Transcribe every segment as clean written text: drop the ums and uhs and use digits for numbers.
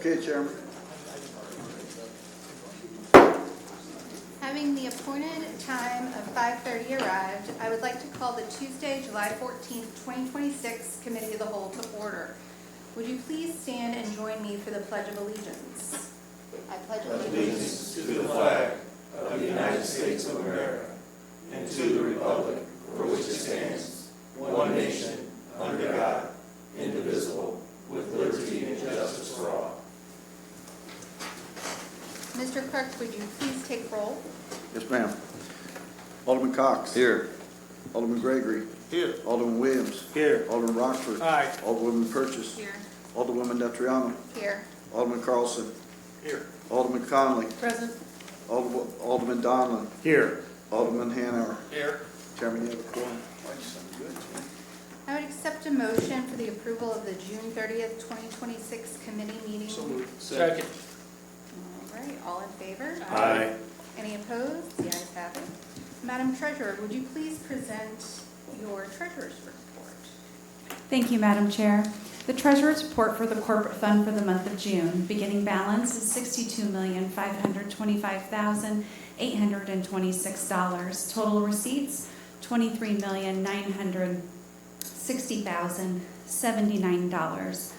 Okay, Chairman. Having the appointed time of 5:30 arrived, I would like to call the Tuesday, July 14th, 2026 Committee of the Whole to order. Would you please stand and join me for the Pledge of Allegiance? I pledge allegiance to the flag of the United States of America and to the republic for which it stands, one nation, under God, indivisible, with liberty and justice for all. Mr. Clerk, would you please take roll? Yes, ma'am. Alderman Cox. Here. Alderman Gregory. Here. Alderman Williams. Here. Alderman Rockford. Aye. Alderwoman Purchase. Here. Alderwoman Detriano. Here. Alderman Carlson. Here. Alderman Conley. Present. Alderman Donlin. Here. Alderman Hanover. Here. Chairman, you have a quorum. I would accept a motion for the approval of the June 30th, 2026 committee meeting. So moved. Second. All right, all in favor? Aye. Any opposed? The ayes have it. Madam Treasurer, would you please present your treasurer's report? Thank you, Madam Chair. The Treasurer's report for the corporate fund for the month of June. Beginning balance is $62,525,826. Total receipts, $23,960,079.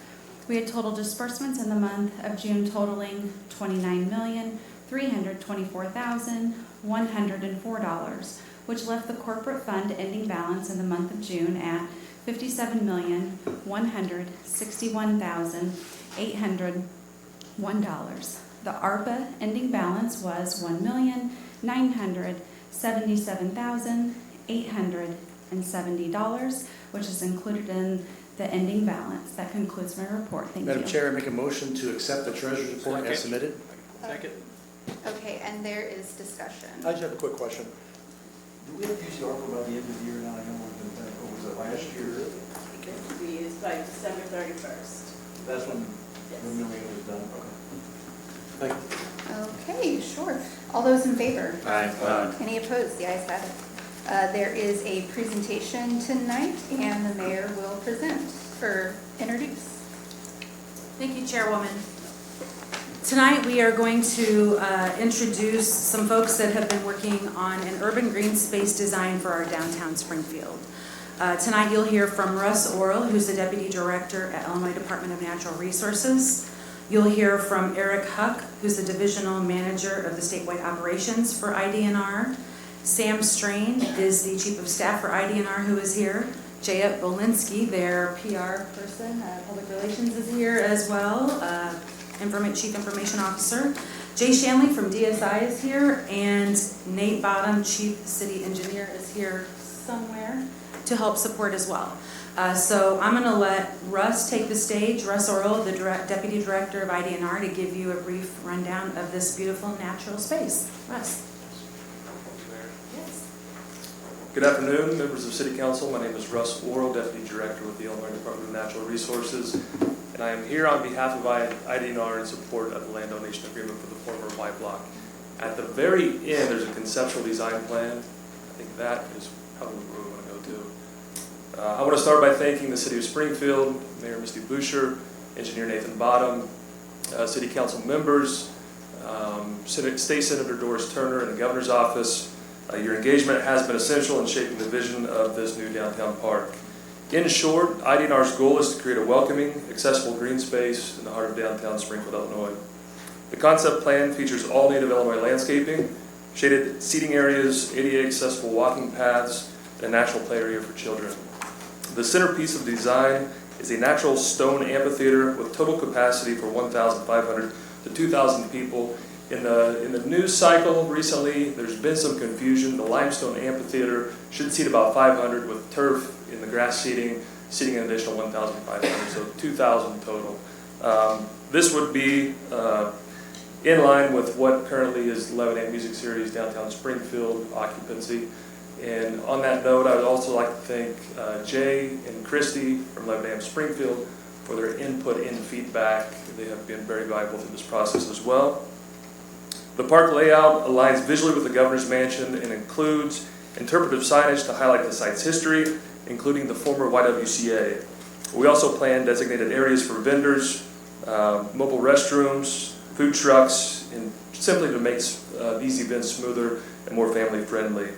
We had total disbursements in the month of June totaling $29,324,104, which left the corporate fund ending balance in the month of June at $57,161,801. The ARPA ending balance was $1,977,870, which is included in the ending balance. That concludes my report. Thank you. Madam Chair, I make a motion to accept the Treasurer's report as submitted. Second. Okay, and there is discussion. I just have a quick question. Do we have to use the ARPA by the end of the year now? I know we've been, or was it last year? We use by December 31st. That's when Yes. the million was done. Okay. Thank you. Okay, sure. All those in favor? Aye. Any opposed? The ayes have it. There is a presentation tonight, and the mayor will present or introduce. Thank you, Chairwoman. Tonight we are going to introduce some folks that have been working on an urban green space design for our downtown Springfield. Tonight you'll hear from Russ Orrell, who's the Deputy Director at Illinois Department of Natural Resources. You'll hear from Eric Huck, who's the Divisional Manager of the Statewide Operations for IDNR. Sam Strain is the Chief of Staff for IDNR, who is here. Jayet Bolinsky, their PR person, Public Relations, is here as well. Chief Information Officer. Jay Shanley from DSI is here, and Nate Bottom, Chief City Engineer, is here somewhere to help support as well. So I'm going to let Russ take the stage, Russ Orrell, the Deputy Director of IDNR, to give you a brief rundown of this beautiful natural space. Russ. Yes. Good afternoon, members of City Council. My name is Russ Orrell, Deputy Director with the Illinois Department of Natural Resources, and I am here on behalf of IDNR in support of the land donation agreement for the former Y Block. At the very end, there's a conceptual design plan. I think that is probably where we want to go to. I want to start by thanking the City of Springfield, Mayor Misty Boucher, Engineer Nathan Bottom, City Council members, State Senator Doris Turner, and the Governor's Office. Your engagement has been essential in shaping the vision of this new downtown park. In short, IDNR's goal is to create a welcoming, accessible green space in the heart of downtown Springfield, Illinois. The concept plan features all native Illinois landscaping, shaded seating areas, ADA accessible walking paths, and a natural play area for children. The centerpiece of the design is a natural stone amphitheater with total capacity for 1,500 to 2,000 people. In the news cycle recently, there's been some confusion. The limestone amphitheater should seat about 500 with turf in the grass seating an additional 1,500, so 2,000 total. This would be in line with what currently is 11A Music Series Downtown Springfield occupancy. And on that note, I would also like to thank Jay and Christy from 11AM Springfield for their input and feedback. They have been very valuable through this process as well. The park layout aligns visually with the Governor's Mansion and includes interpretive signage to highlight the site's history, including the former YWCA. We also plan designated areas for vendors, mobile restrooms, food trucks, and simply to make these events smoother and more family friendly.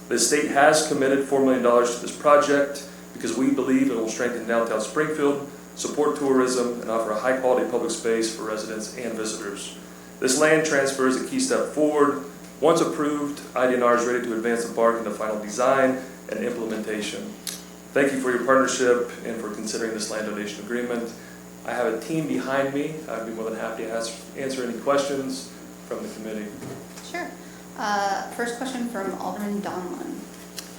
The state has committed $4 million to this project because we believe it will strengthen downtown Springfield, support tourism, and offer a high-quality public space for residents and visitors. This land transfer is a key step forward. Once approved, IDNR is ready to advance the bark into final design and implementation. Thank you for your partnership and for considering this land donation agreement. I have a team behind me. I'd be more than happy to answer any questions from the committee. Sure. First question from Alderman Donlin.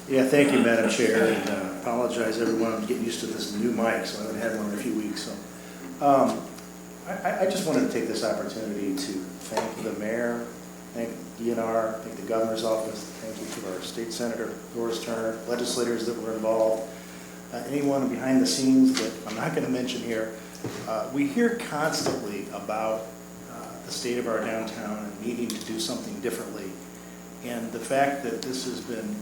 Yeah, thank you, Madam Chair, and apologize everyone, I'm getting used to this new mic, so I haven't had one in a few weeks. So, I just wanted to take this opportunity to thank the mayor, thank DNR, thank the governor's office, thank you to our state senator, Doris Turner, legislators that were involved, anyone behind the scenes that I'm not going to mention here. We hear constantly about the state of our downtown and needing to do something differently. And the fact that this has been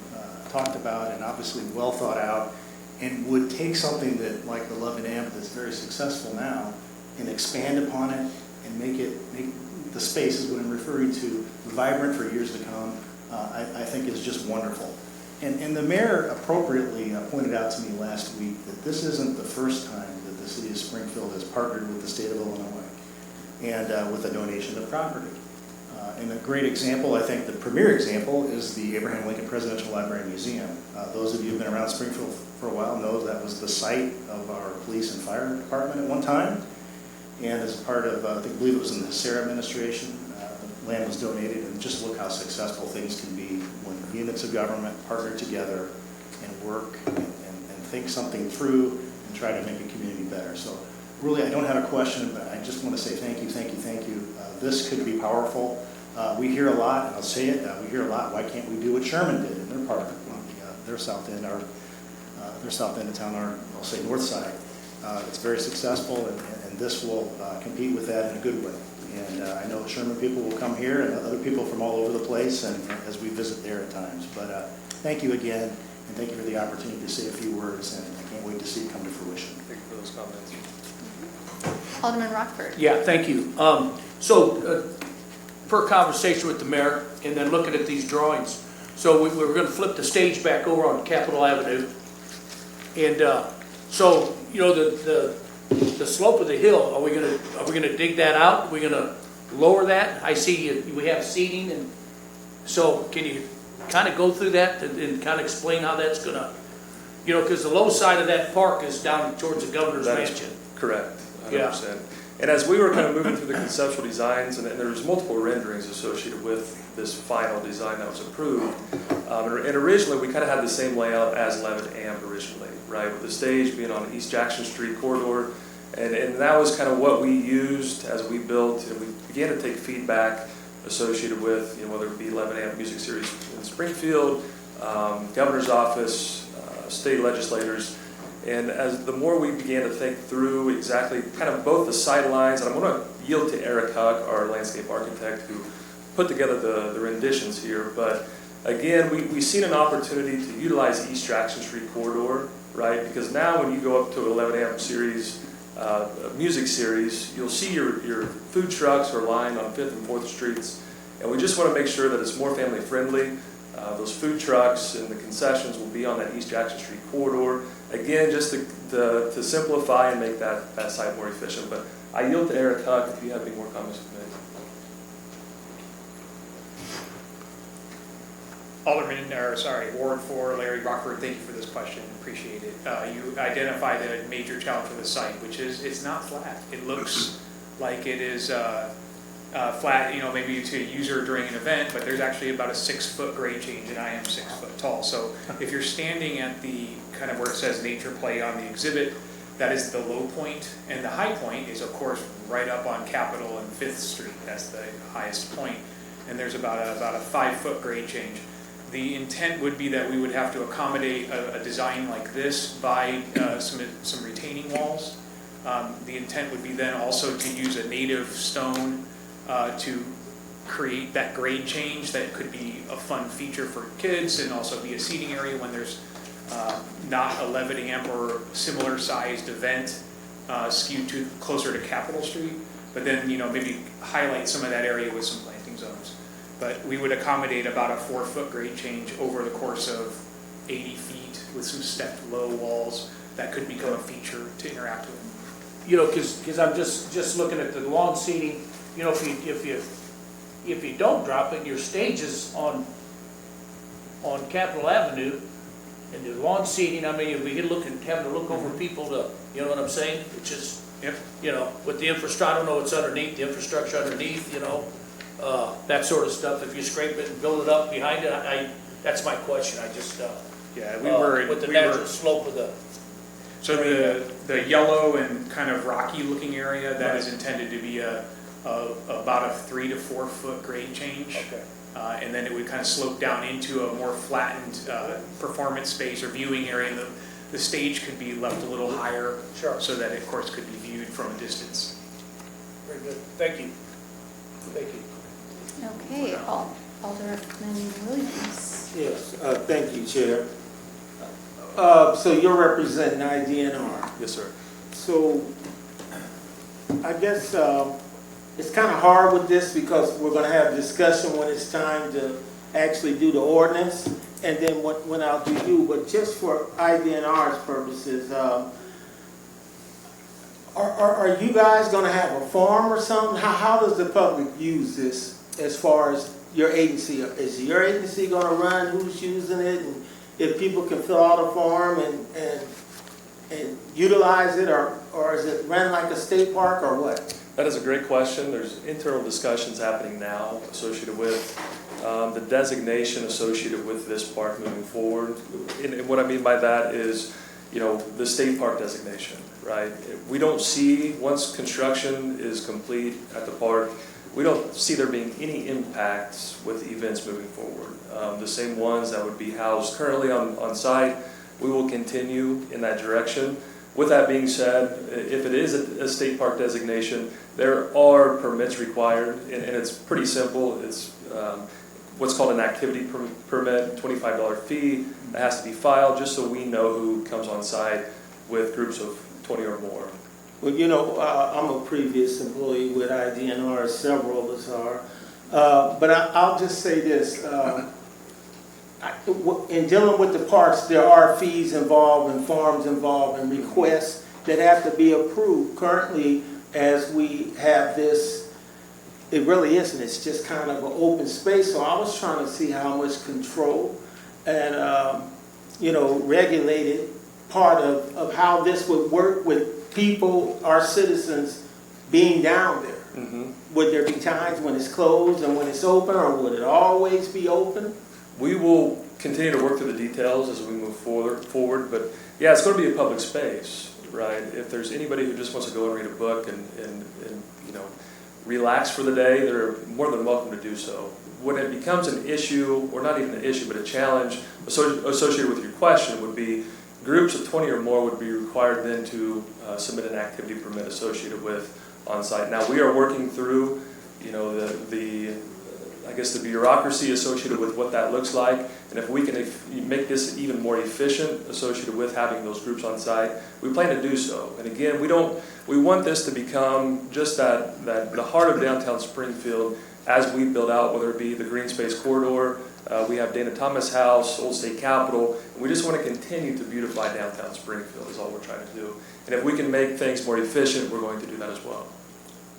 talked about and obviously well thought out and would take something that like the Love and Amp that's very successful now and expand upon it and make the space, is what I'm referring to, vibrant for years to come, I think is just wonderful. And the mayor appropriately pointed out to me last week that this isn't the first time that the city of Springfield has partnered with the state of Illinois and with a donation of property. And a great example, I think the premier example, is the Abraham Lincoln Presidential Library Museum. Those of you who have been around Springfield for a while know that was the site of our police and fire department at one time. And as part of, I believe it was in the Sarah administration, the land was donated, and just look how successful things can be when units of government partner together and work and think something through and try to make a community better. So really, I don't have a question, but I just want to say thank you, thank you, thank you. This could be powerful. We hear a lot, and I'll say it, we hear a lot, why can't we do what Sherman did in their part of their south end, their south end of town, I'll say north side. It's very successful, and this will compete with that in a good way. And I know Sherman people will come here and other people from all over the place and as we visit there at times. But thank you again, and thank you for the opportunity to say a few words, and I can't wait to see it come to fruition. Thank you for those comments. Alderman Rockford. Yeah, thank you. Per conversation with the mayor and then looking at these drawings, so we're going to flip the stage back over on Capitol Avenue. And so, you know, the slope of the hill, are we going to dig that out? Are we going to lower that? I see we have seating, and so can you kind of go through that and kind of explain how that's going to, you know, because the low side of that park is down towards the governor's mansion. Correct, 100%. Yeah. And as we were kind of moving through the conceptual designs, and there was multiple renderings associated with this final design that was approved, and originally we kind of had the same layout as 11 Amp originally, right, with the stage being on East Jackson Street corridor, and that was kind of what we used as we built, and we began to take feedback associated with, you know, whether it be 11 Amp Music Series in Springfield, governor's office, state legislators. And as the more we began to think through exactly kind of both the sidelines, and I'm going to yield to Eric Huck, our landscape architect, who put together the renditions here. But again, we've seen an opportunity to utilize the East Jackson Street corridor, right? Because now when you go up to 11 Amp series, music series, you'll see your food trucks are lined on 5th and 4th Streets. And we just want to make sure that it's more family friendly. Those food trucks and the concessions will be on that East Jackson Street corridor. Again, just to simplify and make that site more efficient. But I yield to Eric Huck if you have any more comments to make. Ward 4, Larry Rockford, thank you for this question, appreciate it. You identified a major challenge for the site, which is it's not flat. It looks like it is flat, you know, maybe to a user during an event, but there's actually about a 6-foot grade change, and I am 6 foot tall. So if you're standing at the kind of where it says nature play on the exhibit, that is the low point, and the high point is of course right up on Capitol and 5th Street. That's the highest point, and there's about a 5-foot grade change. The intent would be that we would have to accommodate a design like this by some retaining walls. The intent would be then also to use a native stone to create that grade change that could be a fun feature for kids and also be a seating area when there's not 11 amp or similar sized event. skewed to closer to Capitol Street, but then, maybe highlight some of that area with some planting zones. But we would accommodate about a 4-foot grade change over the course of 80 feet with some stepped low walls that could become a feature to interact with. Because I'm just looking at the lawn seating, if you don't drop it, your stage is on Capitol Avenue, and the lawn seating, I mean, if we having to look over people to, you know what I'm saying? It's just, Yep. With the infrastructure, I don't know what's underneath, the infrastructure underneath, that sort of stuff. If you scrape it and build it up behind it, that's my question. I just, Yeah, with the natural slope of the. So the yellow and kind of rocky looking area, that is intended to be about a 3 to 4 foot grade change. Okay. And then it would kind of slope down into a more flattened performance space or viewing area. And the stage could be left a little higher, Sure. so that it, of course, could be viewed from a distance. Very good. Thank you. Thank you. Okay, Alderman Williams. Yes, thank you, Chair. So you're representing IDNR. Yes, sir. So I guess it's kind of hard with this because we're going to have discussion when it's time to actually do the ordinance, and then when I'll do you. But just for IDNR's purposes, are you guys going to have a form or something? How does the public use this as far as your agency? Is your agency going to run who's using it, and if people can fill out a form and utilize it, or is it run like a state park or what? That is a great question. There's internal discussions happening now associated with the designation associated with this park moving forward. And what I mean by that is, the state park designation, right? We don't see, once construction is complete at the park, we don't see there being any impacts with events moving forward. The same ones that would be housed currently on site, we will continue in that direction. With that being said, if it is a state park designation, there are permits required, and it's pretty simple. It's what's called an activity permit, $25 fee that has to be filed just so we know who comes on site with groups of 20 or more. Well, I'm a previous employee with IDNR, several of us are. But I'll just say this. In dealing with the parks, there are fees involved and forms involved and requests that have to be approved. Currently, as we have this, it really isn't. It's just kind of an open space. So I was trying to see how much control and, regulated part of how this would work with people, our citizens, being down there. Mm-hmm. Would there be times when it's closed and when it's open, or would it always be open? We will continue to work through the details as we move forward, but yeah, it's going to be a public space, right? If there's anybody who just wants to go and read a book and relax for the day, they're more than welcome to do so. When it becomes an issue, or not even an issue, but a challenge associated with your question would be groups of 20 or more would be required then to submit an activity permit associated with on-site. Now, we are working through, I guess the bureaucracy associated with what that looks like, and if we can make this even more efficient associated with having those groups on site, we plan to do so. And again, we want this to become just that the heart of downtown Springfield as we build out, whether it be the green space corridor, we have Dana Thomas House, Old State Capitol, and we just want to continue to beautify downtown Springfield is all we're trying to do. And if we can make things more efficient, we're going to do that as well.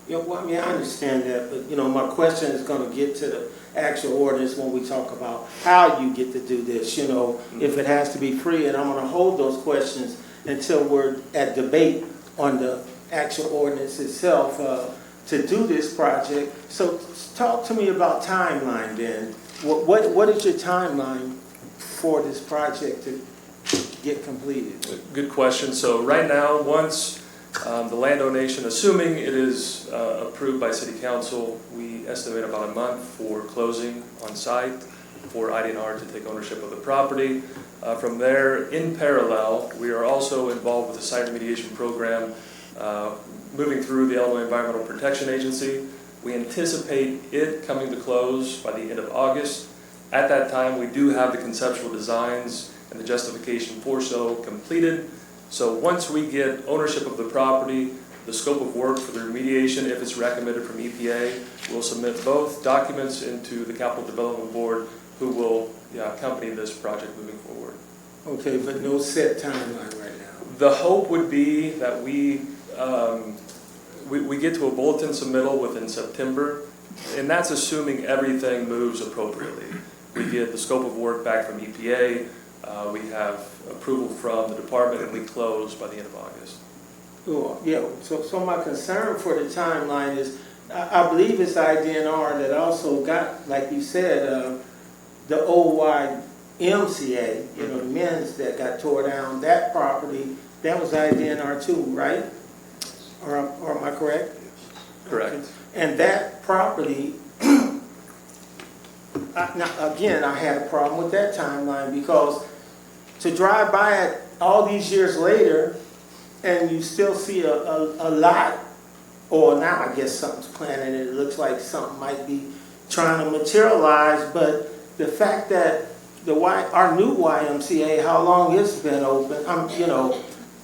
I understand that, but, my question is going to get to the actual ordinance when we talk about how you get to do this, if it has to be free, and I'm going to hold those questions until we're at debate on the actual ordinance itself to do this project. So talk to me about timeline then. What is your timeline for this project to get completed? Good question. So right now, once the land donation, assuming it is approved by City Council, we estimate about a month for closing on site for IDNR to take ownership of the property. From there, in parallel, we are also involved with the site remediation program moving through the Illinois Environmental Protection Agency. We anticipate it coming to close by the end of August. At that time, we do have the conceptual designs and the justification for so completed. So once we get ownership of the property, the scope of work for the remediation, if it's recommended from EPA, we'll submit both documents into the Capital Development Board, who will accompany this project moving forward. Okay, but no set timeline right now. The hope would be that we get to a bulletin submittal within September, and that's assuming everything moves appropriately. We get the scope of work back from EPA, we have approval from the department, and we close by the end of August. Oh, yeah, so my concern for the timeline is, I believe it's IDNR that also got, like you said, the old YMCA, you know, the men's that got tore down, that property, that was IDNR too, right? Or am I correct? Correct. Okay. And that property, now, again, I had a problem with that timeline because to drive by it all these years later and you still see a lot, or now I guess something's planted and it looks like something might be trying to materialize, but the fact that our new YMCA, how long it's been open,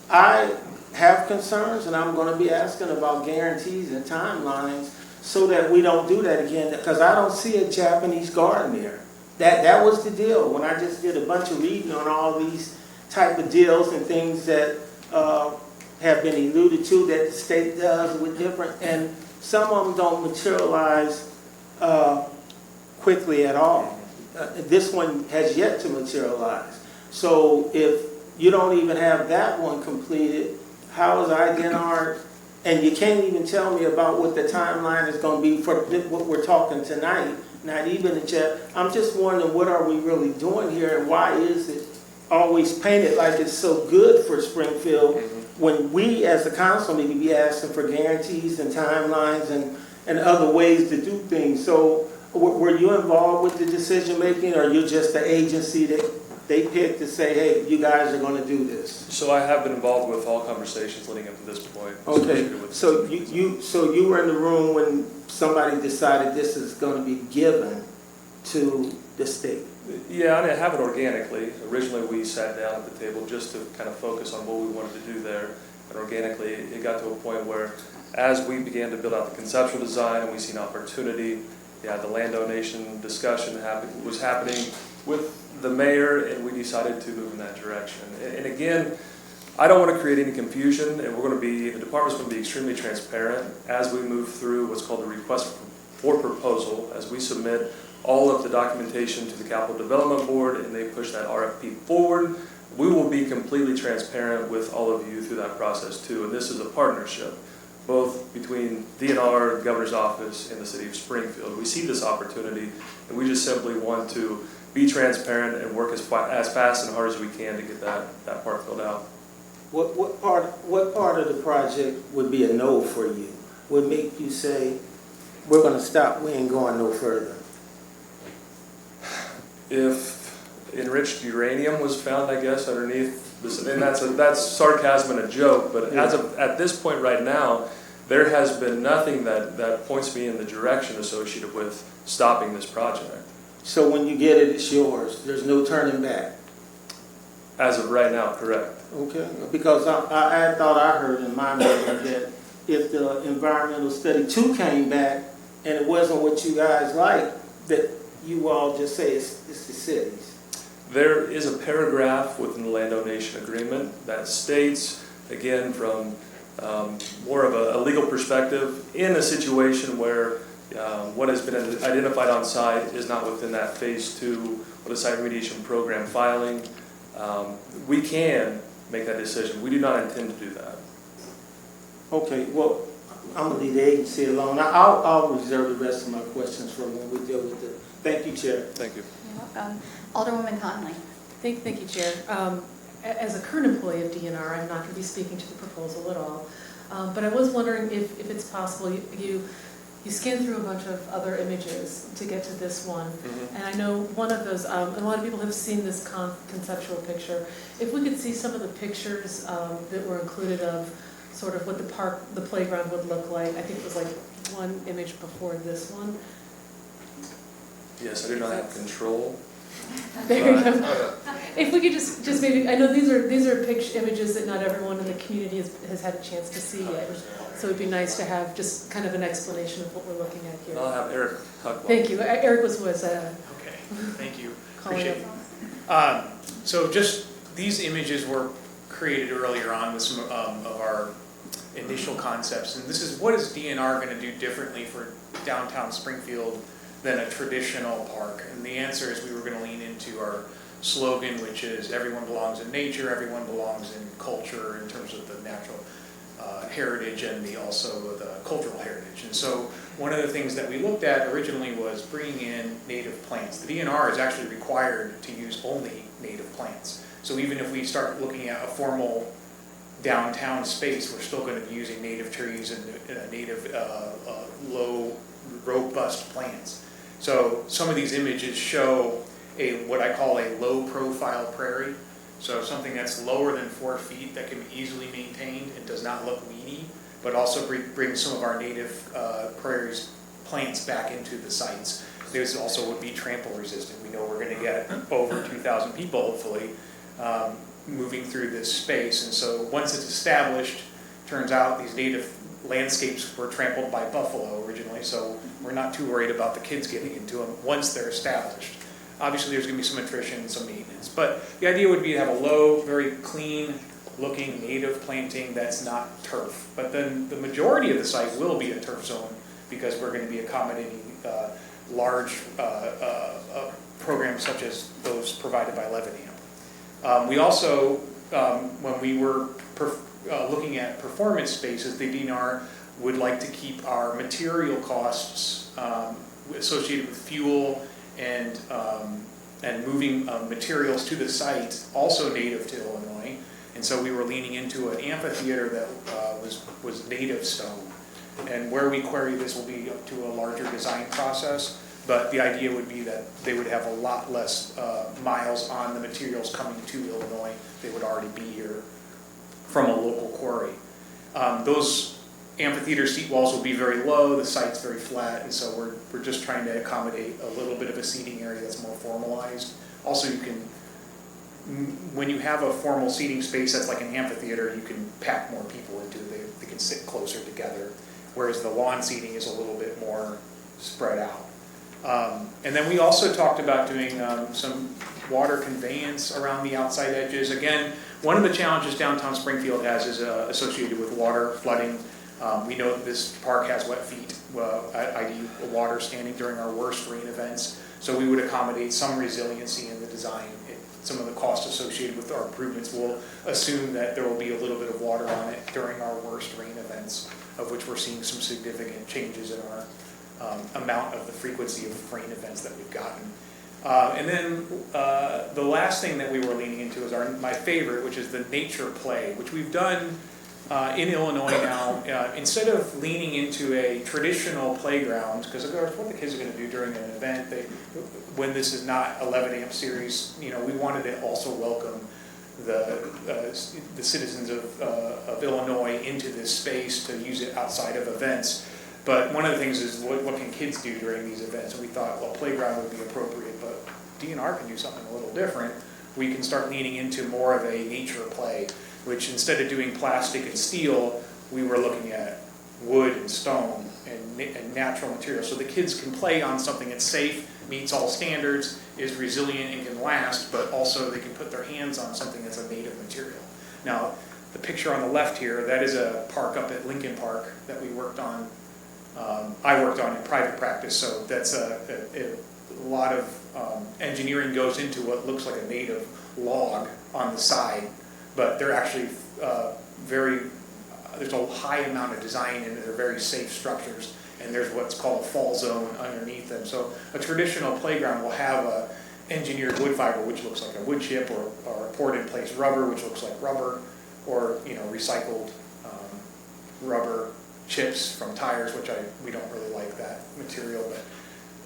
I have concerns, and I'm going to be asking about guarantees and timelines so that we don't do that again, because I don't see a Japanese garden there. That was the deal. When I just did a bunch of reading on all these type of deals and things that have been alluded to that the state does with different, and some of them don't materialize quickly at all. This one has yet to materialize. So if you don't even have that one completed, how is IDNR, and you can't even tell me about what the timeline is going to be for what we're talking tonight, not even a chat. I'm just wondering, what are we really doing here, and why is it always painted like it's so good for Springfield when we as a council need to be asking for guarantees and timelines and other ways to do things? So were you involved with the decision making, or you're just the agency that they picked to say, hey, you guys are going to do this? So I have been involved with all conversations leading up to this point. Okay, so you were in the room when somebody decided this is going to be given to the state? Yeah, and it happened organically. Originally, we sat down at the table just to kind of focus on what we wanted to do there. And organically, it got to a point where, as we began to build out the conceptual design and we seen opportunity, the land donation discussion was happening with the mayor, and we decided to move in that direction. And again, I don't want to create any confusion, and the department's going to be extremely transparent as we move through what's called the request for proposal, as we submit all of the documentation to the Capital Development Board and they push that RFP forward. We will be completely transparent with all of you through that process too, and this is a partnership both between DNR, the Governor's Office, and the City of Springfield. We see this opportunity, and we just simply want to be transparent and work as fast and hard as we can to get that part filled out. What part of the project would be a no for you? Would make you say, we're going to stop, we ain't going no further? If enriched uranium was found, I guess, underneath this, and that's sarcasm and a joke, but Yeah. at this point right now, there has been nothing that points me in the direction associated with stopping this project. So when you get it, it's yours. There's no turning back. As of right now, correct. Okay, because I thought I heard in my memory that if the environmental study 2 came back and it wasn't what you guys liked, that you all just say it's the city's. There is a paragraph within the land donation agreement that states, again, from more of a legal perspective, in a situation where what has been identified on site is not within that phase 2 or the site remediation program filing, we can make that decision. We do not intend to do that. Okay, well, I'm going to leave the agency alone. I'll reserve the rest of my questions for when we deal with it. Thank you, Chair. Thank you. You're welcome. Alderwoman Conley. Thank you, Chair. As a current employee of DNR, I'm not going to be speaking to the proposal at all. But I was wondering if it's possible, you scanned through a bunch of other images to get to this one. Mm-hmm. And I know one of those, and a lot of people have seen this conceptual picture. If we could see some of the pictures that were included of sort of what the playground would look like. I think it was like one image before this one. Yes, I do not have control There you go. If we could just maybe, I know these are images that not everyone in the community has had a chance to see yet. So it'd be nice to have just kind of an explanation of what we're looking at here. I'll have Eric talk about Thank you. Eric was Okay, thank you. calling Appreciate up. it. So just, these images were created earlier on with some of our initial concepts. And this is, what is DNR going to do differently for downtown Springfield than a traditional park? And the answer is we were going to lean into our slogan, which is everyone belongs in nature, everyone belongs in culture in terms of the natural heritage and also the cultural heritage. And so one of the things that we looked at originally was bringing in native plants. The DNR is actually required to use only native plants. So even if we start looking at a formal downtown space, we're still going to be using native trees and native low, robust plants. So some of these images show what I call a low profile prairie. So something that's lower than 4 feet that can be easily maintained and does not look weedy, but also bring some of our native prairies plants back into the sites. This also would be trample resistant. We know we're going to get over 2,000 people hopefully moving through this space. And so once it's established, turns out these native landscapes were trampled by buffalo originally, so we're not too worried about the kids getting into them once they're established. Obviously, there's going to be some attrition and some maintenance, but the idea would be to have a low, very clean-looking native planting that's not turf. But then the majority of the site will be a turf zone because we're going to be accommodating large programs such as those provided by Lebanon. We also, when we were looking at performance spaces, the DNR would like to keep our material costs associated with fuel and moving materials to the site, also native to Illinois. And so we were leaning into an amphitheater that was native stone. And where we query this will be up to a larger design process, but the idea would be that they would have a lot less miles on the materials coming to Illinois. They would already be here from a local quarry. Those amphitheater seat walls will be very low, the site's very flat, and so we're just trying to accommodate a little bit of a seating area that's more formalized. Also, you can, when you have a formal seating space that's like an amphitheater, you can pack more people into it. They can sit closer together, whereas the lawn seating is a little bit more spread out. And then we also talked about doing some water conveyance around the outside edges. Again, one of the challenges downtown Springfield has is associated with water flooding. We know that this park has wet feet, i.e. water standing during our worst rain events. So we would accommodate some resiliency in the design. Some of the costs associated with our improvements will assume that there will be a little bit of water on it during our worst rain events, of which we're seeing some significant changes in our amount of the frequency of rain events that we've gotten. And then the last thing that we were leaning into is my favorite, which is the nature play, which we've done in Illinois now. Instead of leaning into a traditional playground, because of course what the kids are going to do during an event, when this is not 11 amp series, we wanted to also welcome the citizens of Illinois into this space to use it outside of events. But one of the things is what can kids do during these events? And we thought, well, playground would be appropriate, but DNR can do something a little different. We can start leaning into more of a nature play, which instead of doing plastic and steel, we were looking at wood and stone and natural materials. So the kids can play on something that's safe, meets all standards, is resilient and can last, but also they can put their hands on something that's a native material. Now, the picture on the left here, that is a park up at Lincoln Park that we worked on. I worked on in private practice, so that's a lot of engineering goes into what looks like a native log on the side, but they're actually there's a high amount of design in it. They're very safe structures, and there's what's called a fall zone underneath them. So a traditional playground will have a engineered wood fiber, which looks like a wood chip, or a poured in place rubber, which looks like rubber, or recycled rubber chips from tires, which we don't really like that material, but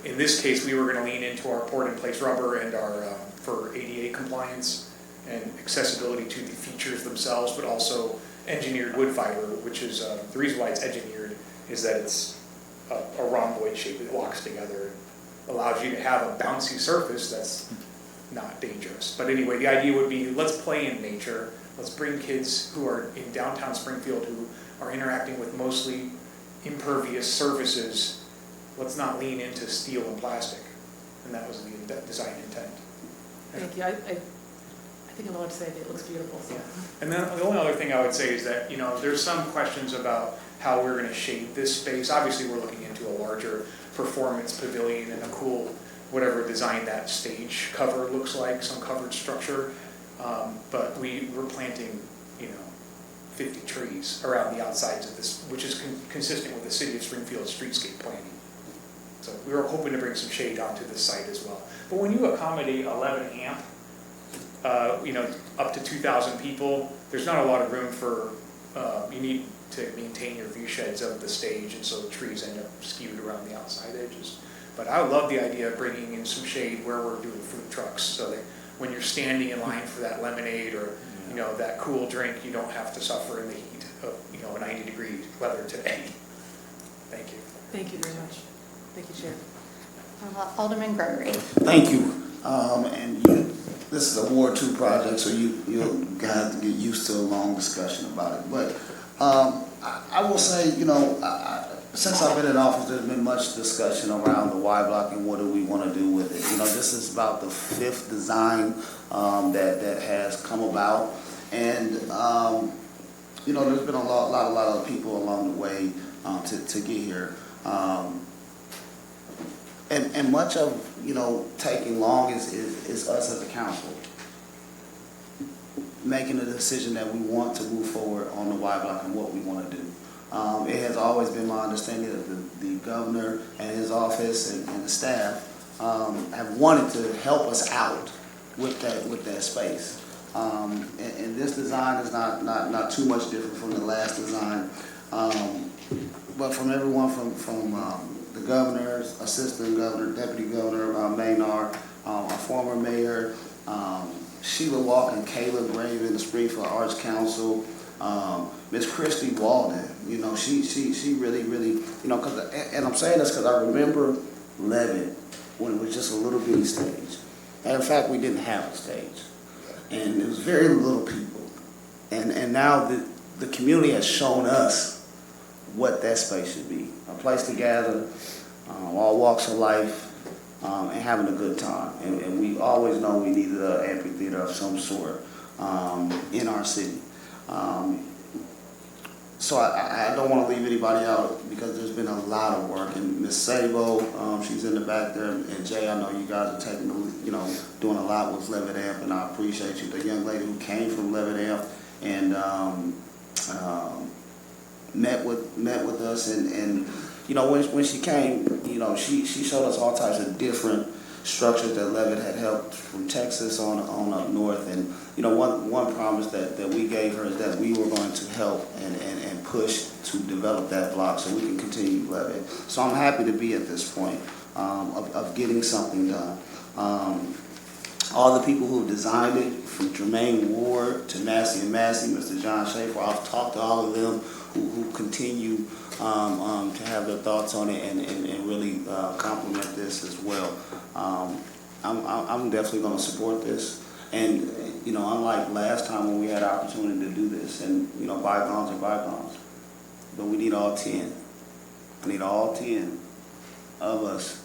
in this case we were going to lean into our poured in place rubber and our for ADA compliance and accessibility to the features themselves, but also engineered wood fiber, which is the reason why it's engineered is that it's a rhomboid shape. It locks together, allows you to have a bouncy surface that's not dangerous. But anyway, the idea would be, let's play in nature. Let's bring kids who are in downtown Springfield who are interacting with mostly impervious surfaces. Let's not lean into steel and plastic. And that was the design intent. Thank you. I think I'm allowed to say it looks beautiful. So. Yeah. And then the only other thing I would say is that, you know, there's some questions about how we're going to shade this space. Obviously, we're looking into a larger performance pavilion and a cool, whatever design that stage cover looks like, some covered structure. But we're planting, you know, 50 trees around the outsides of this, which is consistent with the City of Springfield streetscape planning. So we were hoping to bring some shade onto this site as well. But when you accommodate 11 amp, you know, up to 2,000 people, there's not a lot of room for, you need to maintain your view sheds of the stage, and so the trees end up skewed around the outside edges. But I love the idea of bringing in some shade where we're doing food trucks, so that when you're standing in line for that lemonade or, you know, that cool drink, you don't have to suffer in the heat of, you know, a 90-degree weather today. Thank you. Thank you very much. Thank you, Chair. Alderman Gregory. Thank you. This is a Ward 2 project, so you'll have to get used to a long discussion about it. But I will say, you know, since I've been in office, there's been much discussion around the Y block and what do we want to do with it. You know, this is about the 5th design that has come about, and you know, there's been a lot of people along the way to get here. And much of, you know, taking long is us as a council making a decision that we want to move forward on the Y block and what we want to do. It has always been my understanding that the governor and his office and the staff have wanted to help us out with that space. And this design is not too much different from the last design, but from everyone from the governor's assistant governor, deputy governor, Maynard, our former mayor, Sheila Walker and Caleb Raven, the Springfield Arts Council, Miss Christy Walden. You know, she really, you know, and I'm saying this because I remember Levitt when it was just a little bitty stage. And in fact, we didn't have a stage, and it was very little people. And now the community has shown us what that space should be. A place to gather, all walks of life, and having a good time. And we always know we needed an amphitheater of some sort in our city. So I don't want to leave anybody out because there's been a lot of work. And Miss Sabo, she's in the back there, and Jay, I know you guys are taking, you know, doing a lot with Levitt Amp, and I appreciate you. The young lady who came from Levitt Amp and met with us, and you know, when she came, you know, she showed us all types of different structures that Levitt had helped from Texas on up north. And you know, one promise that we gave her is that we were going to help and push to develop that block so we can continue Levitt. So I'm happy to be at this point of getting something done. All the people who designed it, from Jermaine Ward to Massey and Massey, Mr. John Schaefer, I've talked to all of them who continue to have their thoughts on it and really compliment this as well. I'm definitely going to support this. And, you know, unlike last time when we had the opportunity to do this, and, you know, bygones are bygones, but we need all 10. I need all 10 of us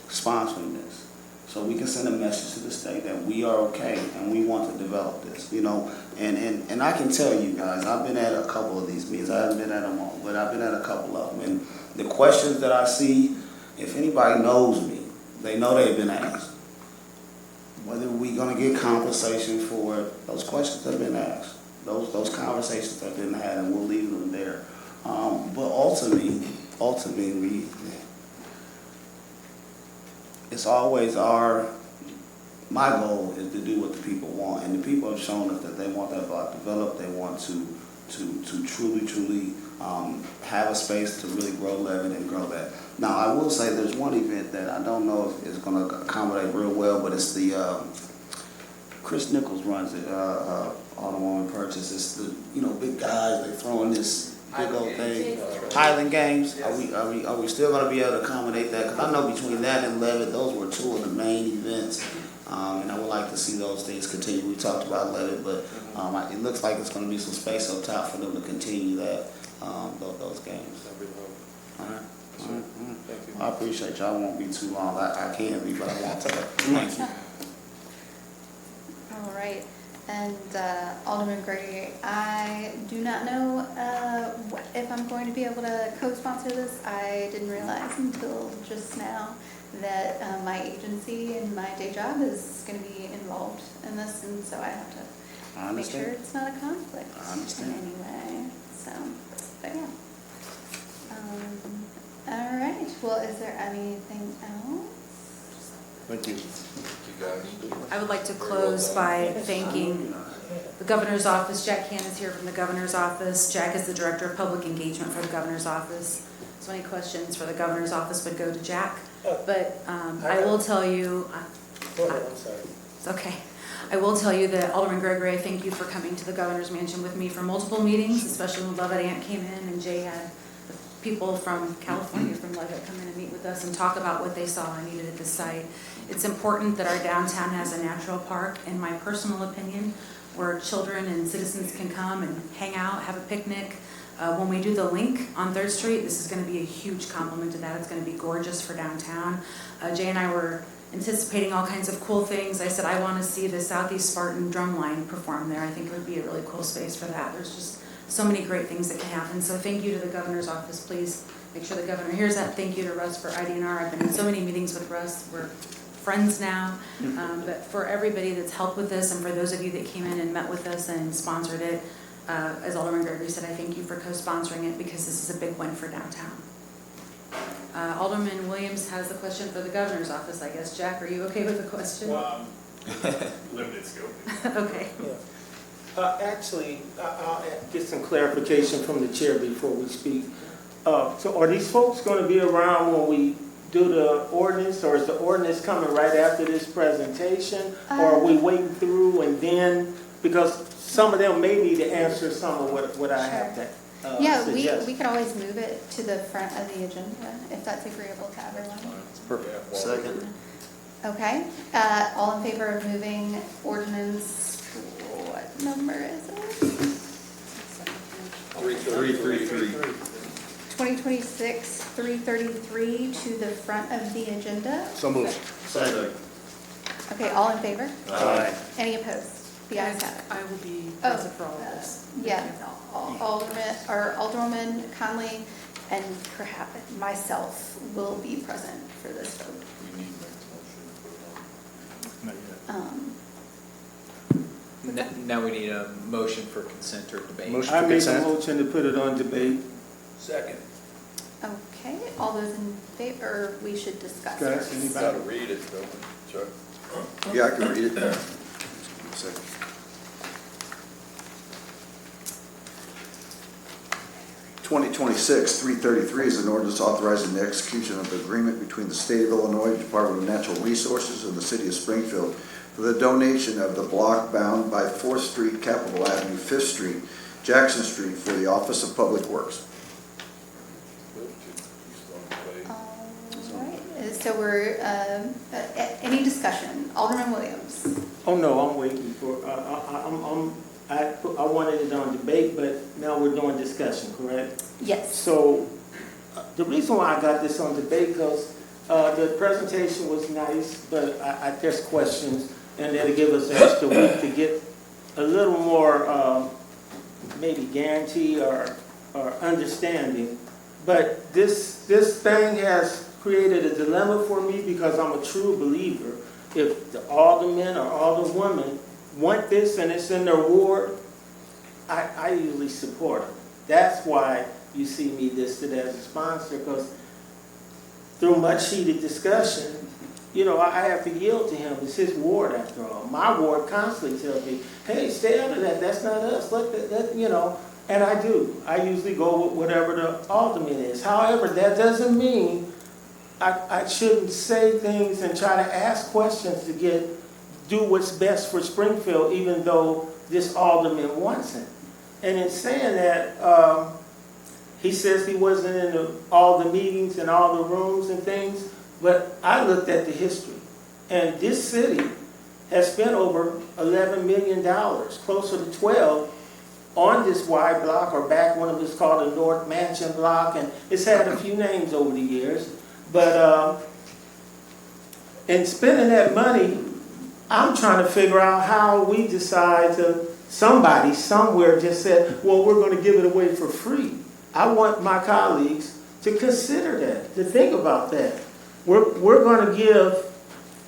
sponsoring this, so we can send a message to the state that we are okay and we want to develop this, you know. And I can tell you guys, I've been at a couple of these meetings. I haven't been at them all, but I've been at a couple of them. And the questions that I see, if anybody knows me, they know they've been asked. Whether we're going to get compensation for it, those questions have been asked. Those conversations have been had, and we'll leave them there. But ultimately, it's always my goal is to do what the people want, and the people have shown us that they want that block developed. They want to truly have a space to really grow Levitt and grow that. Now, I will say there's one event that I don't know if it's going to accommodate real well, but it's the Chris Nichols runs it. Alderwoman Purchase. It's the, you know, big guys. They throwing this big old thing. Highland Games. Yes. Are we still going to be able to accommodate that? Because I know between that and Levitt, those were two of the main events And I would like to see those things continue. We talked about Levitt, but it looks like it's going to be some space up top for them to continue that those games. All right. Thank you. I appreciate y'all. I won't be too long. I can't be, but I want to. Thank you. All right. And Alderman Gray, I do not know if I'm going to be able to co-sponsor this. I didn't realize until just now that my agency and my day job is going to be involved in this, and so I have to make sure it's not a conflict in any way. So, but yeah. All right. Well, is there anything else? Thank you. I would like to close by thanking the Governor's Office. Jack Cann is here from the Governor's Office. Jack is the Director of Public Engagement for the Governor's Office. So any questions for the Governor's Office would go to Jack. But I will tell you... Go ahead, I'm sorry. It's okay. I will tell you that Alderman Gregory, I thank you for coming to the Governor's Mansion with me for multiple meetings, especially when Levitt Ant came in and Jay had people from California, from Levitt, come in and meet with us and talk about what they saw and needed at the site. It's important that our downtown has a natural park, in my personal opinion, where children and citizens can come and hang out, have a picnic. When we do the link on 3rd Street, this is going to be a huge compliment to that. It's going to be gorgeous for downtown. Jay and I were anticipating all kinds of cool things. I said, I want to see the Southeast Spartan drumline perform there. I think it would be a really cool space for that. There's just so many great things that can happen. So thank you to the Governor's Office. Please make sure the Governor hears that. Thank you to Russ for IDNR. I've been in so many meetings with Russ. We're friends now. But for everybody that's helped with this, and for those of you that came in and met with us and sponsored it, as Alderman Gregory said, I thank you for co-sponsoring it, because this is a big win for downtown. Alderman Williams has the question for the Governor's Office, I guess. Jack, are you okay with the question? Limited scope. Okay. Actually, I'll get some clarification from the chair before we speak. So are these folks going to be around when we do the ordinance, or is the ordinance coming right after this presentation? Or are we waiting through and then, because some of them may need to answer some of what I have to suggest. we could always move it to the front of the agenda if that's agreeable to everyone. Perfect. Second. Okay. All in favor of moving ordinance, what number is it? 333. 2026-333 to the front of the agenda? So moved. Second. Okay, all in favor? Aye. Any opposed? The ayes have it. I will be Oh, present for all of this. Yeah, Alderman Conley and perhaps myself will be present for this vote. Not yet. Now we need a motion for consent or debate. Motion I for make a consent. motion to put it on debate. Second. Okay, all those in favor, or we should discuss Discuss, first. anybody? read it, though, Chuck. Yeah, I can read it. 2026-333 is an ordinance authorizing the execution of the agreement between the State of Illinois Department of Natural Resources and the City of Springfield for the donation of the block bound by 4th Street, Capitol Avenue, 5th Street, Jackson Street for the Office of Public Works. All right, so we're, any discussion? Alderman Williams? Oh, no, I'm waiting for, I wanted it on debate, but now we're doing discussion, correct? Yes. So, the reason why I got this on debate, because the presentation was nice, but there's questions, and that'll give us an extra week to get a little more, maybe guarantee or understanding. But this thing has created a dilemma for me, because I'm a true believer. If the aldermen or alderwomen want this and it's in their ward, I usually support them. That's why you see me listed as a sponsor, because through much heated discussion, I have to yield to him. It's his ward after all. My ward constantly tells me, hey, stay out of that. That's not us. And I do. I usually go with whatever the alderman is. However, that doesn't mean I shouldn't say things and try to ask questions to do what's best for Springfield, even though this alderman wants it. And in saying that, he says he wasn't in all the meetings and all the rooms and things, but I looked at the history. And this city has spent over $11 million, closer to 12, on this Y block, or back when it was called the North Mansion block, and it's had a few names over the years. But in spending that money, I'm trying to figure out how we decide to, somebody somewhere just said, well, we're going to give it away for free. I want my colleagues to consider that, to think about that. We're going to give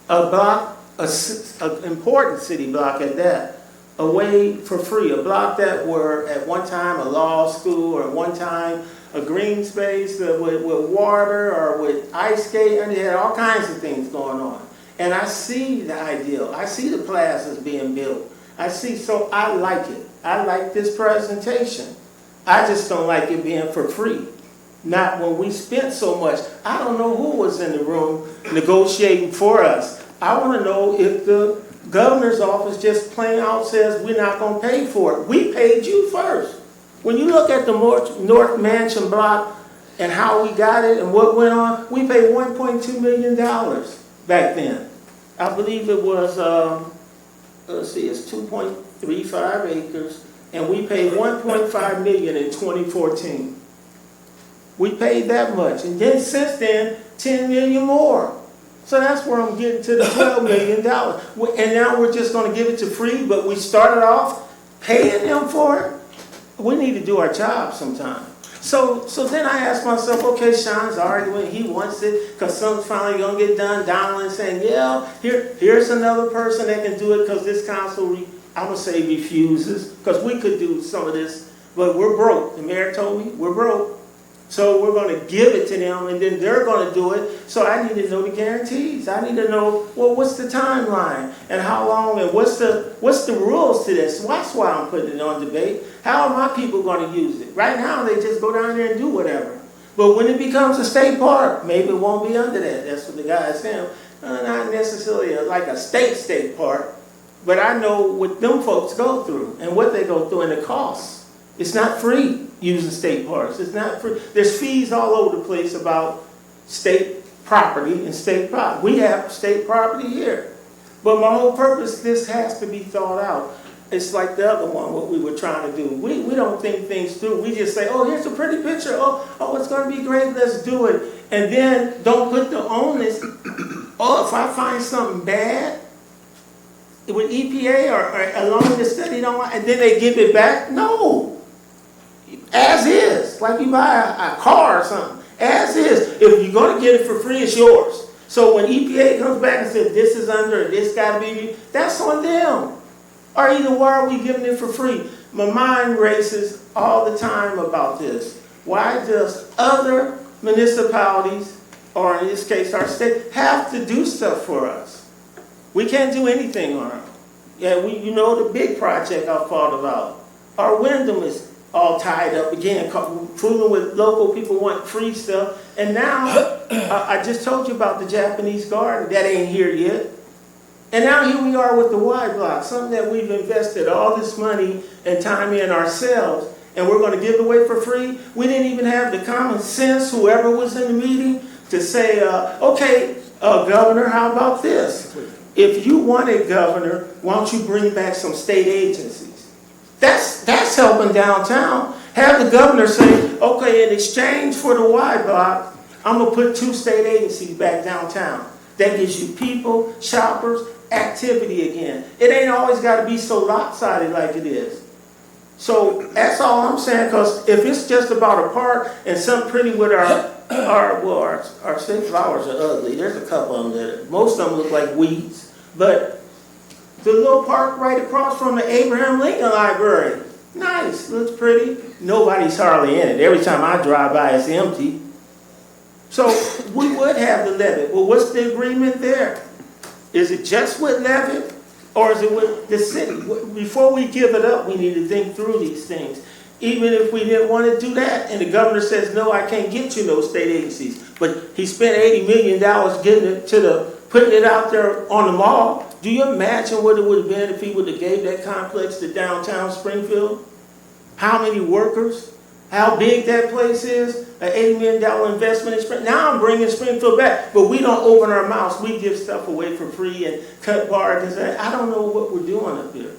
a block, an important city block at that, away for free. A block that were at one time a law school, or at one time a green space with water or with ice skate, and they had all kinds of things going on. And I see the ideal. I see the plazas being built. So I like it. I like this presentation. I just don't like it being for free. Not when we spent so much. I don't know who was in the room negotiating for us. I want to know if the governor's office just plain out says we're not going to pay for it. We paid you first. When you look at the North Mansion block and how we got it and what went on, we paid $1.2 million back then. I believe it was, let's see, it's 2.35 acres, and we paid $1.5 million in 2014. We paid that much, and then since then, $10 million more. So that's where I'm getting to the $12 million. And now we're just going to give it to free, but we started off paying them for it. We need to do our job sometime. So then I asked myself, okay, Sean's arguing, he wants it because something's finally going to get done. Donald saying, yeah, here's another person that can do it because this council, I'm going to say refuses, because we could do some of this, but we're broke. The mayor told me we're broke. So we're going to give it to them, and then they're going to do it. So I need to know the guarantees. I need to know, well, what's the timeline and how long, and what's the rules to this. That's why I'm putting it on debate. How are my people going to use it? Right now, they just go down there and do whatever. But when it becomes a state park, maybe it won't be under that. That's what the guy is saying. Not necessarily like a state park, but I know what them folks go through and what they go through and the costs. It's not free using state parks. It's not free. There's fees all over the place about state property and state property. We have state property here. But my whole purpose, this has to be thought out. It's like the other one, what we were trying to do. We don't think things through. We just say, oh, here's a pretty picture. Oh, it's going to be great. Let's do it. And then don't put the onus. Oh, if I find something bad with EPA or along the study, and then they give it back? No. As is, like you buy a car or something. As is. If you're going to get it for free, it's yours. So when EPA comes back and says this is under, this got to be, that's on them. Or either why are we giving it for free? My mind races all the time about this. Why does other municipalities, or in this case our state, have to do stuff for us? We can't do anything on our own. Yeah, you know the big project I've thought about. Our Wyndham is all tied up again, fooling with local people want free stuff. And now, I just told you about the Japanese garden. That ain't here yet. And now here we are with the Y block, something that we've invested all this money and time in ourselves, and we're going to give it away for free. We didn't even have the common sense, whoever was in the meeting, to say, okay, Governor, how about this? If you want a governor, why don't you bring back some state agencies? That's helping downtown. Have the governor say, okay, in exchange for the Y block, I'm going to put 2 state agencies back downtown. That gives you people, shoppers, activity again. It ain't always got to be so lopsided like it is. So that's all I'm saying, because if it's just about a park and something pretty with our state flowers are ugly. There's a couple of them that, most of them look like weeds. But the little park right across from the Abraham Lincoln Library, nice, looks pretty. Nobody's hardly in it. Every time I drive by, it's empty. So we would have the Levitt. Well, what's the agreement there? Is it just with Levitt, or is it with the city? Before we give it up, we need to think through these things. Even if we didn't want to do that, and the governor says, no, I can't get you no state agencies. But he spent $80 million getting it putting it out there on the mall. Do you imagine what it would have been if he would have gave that complex to downtown Springfield? How many workers? how big that place is, an $80 million investment in Springfield. Now I'm bringing Springfield back, but we don't open our mouths. We give stuff away for free and cut bargains. I don't know what we're doing up here.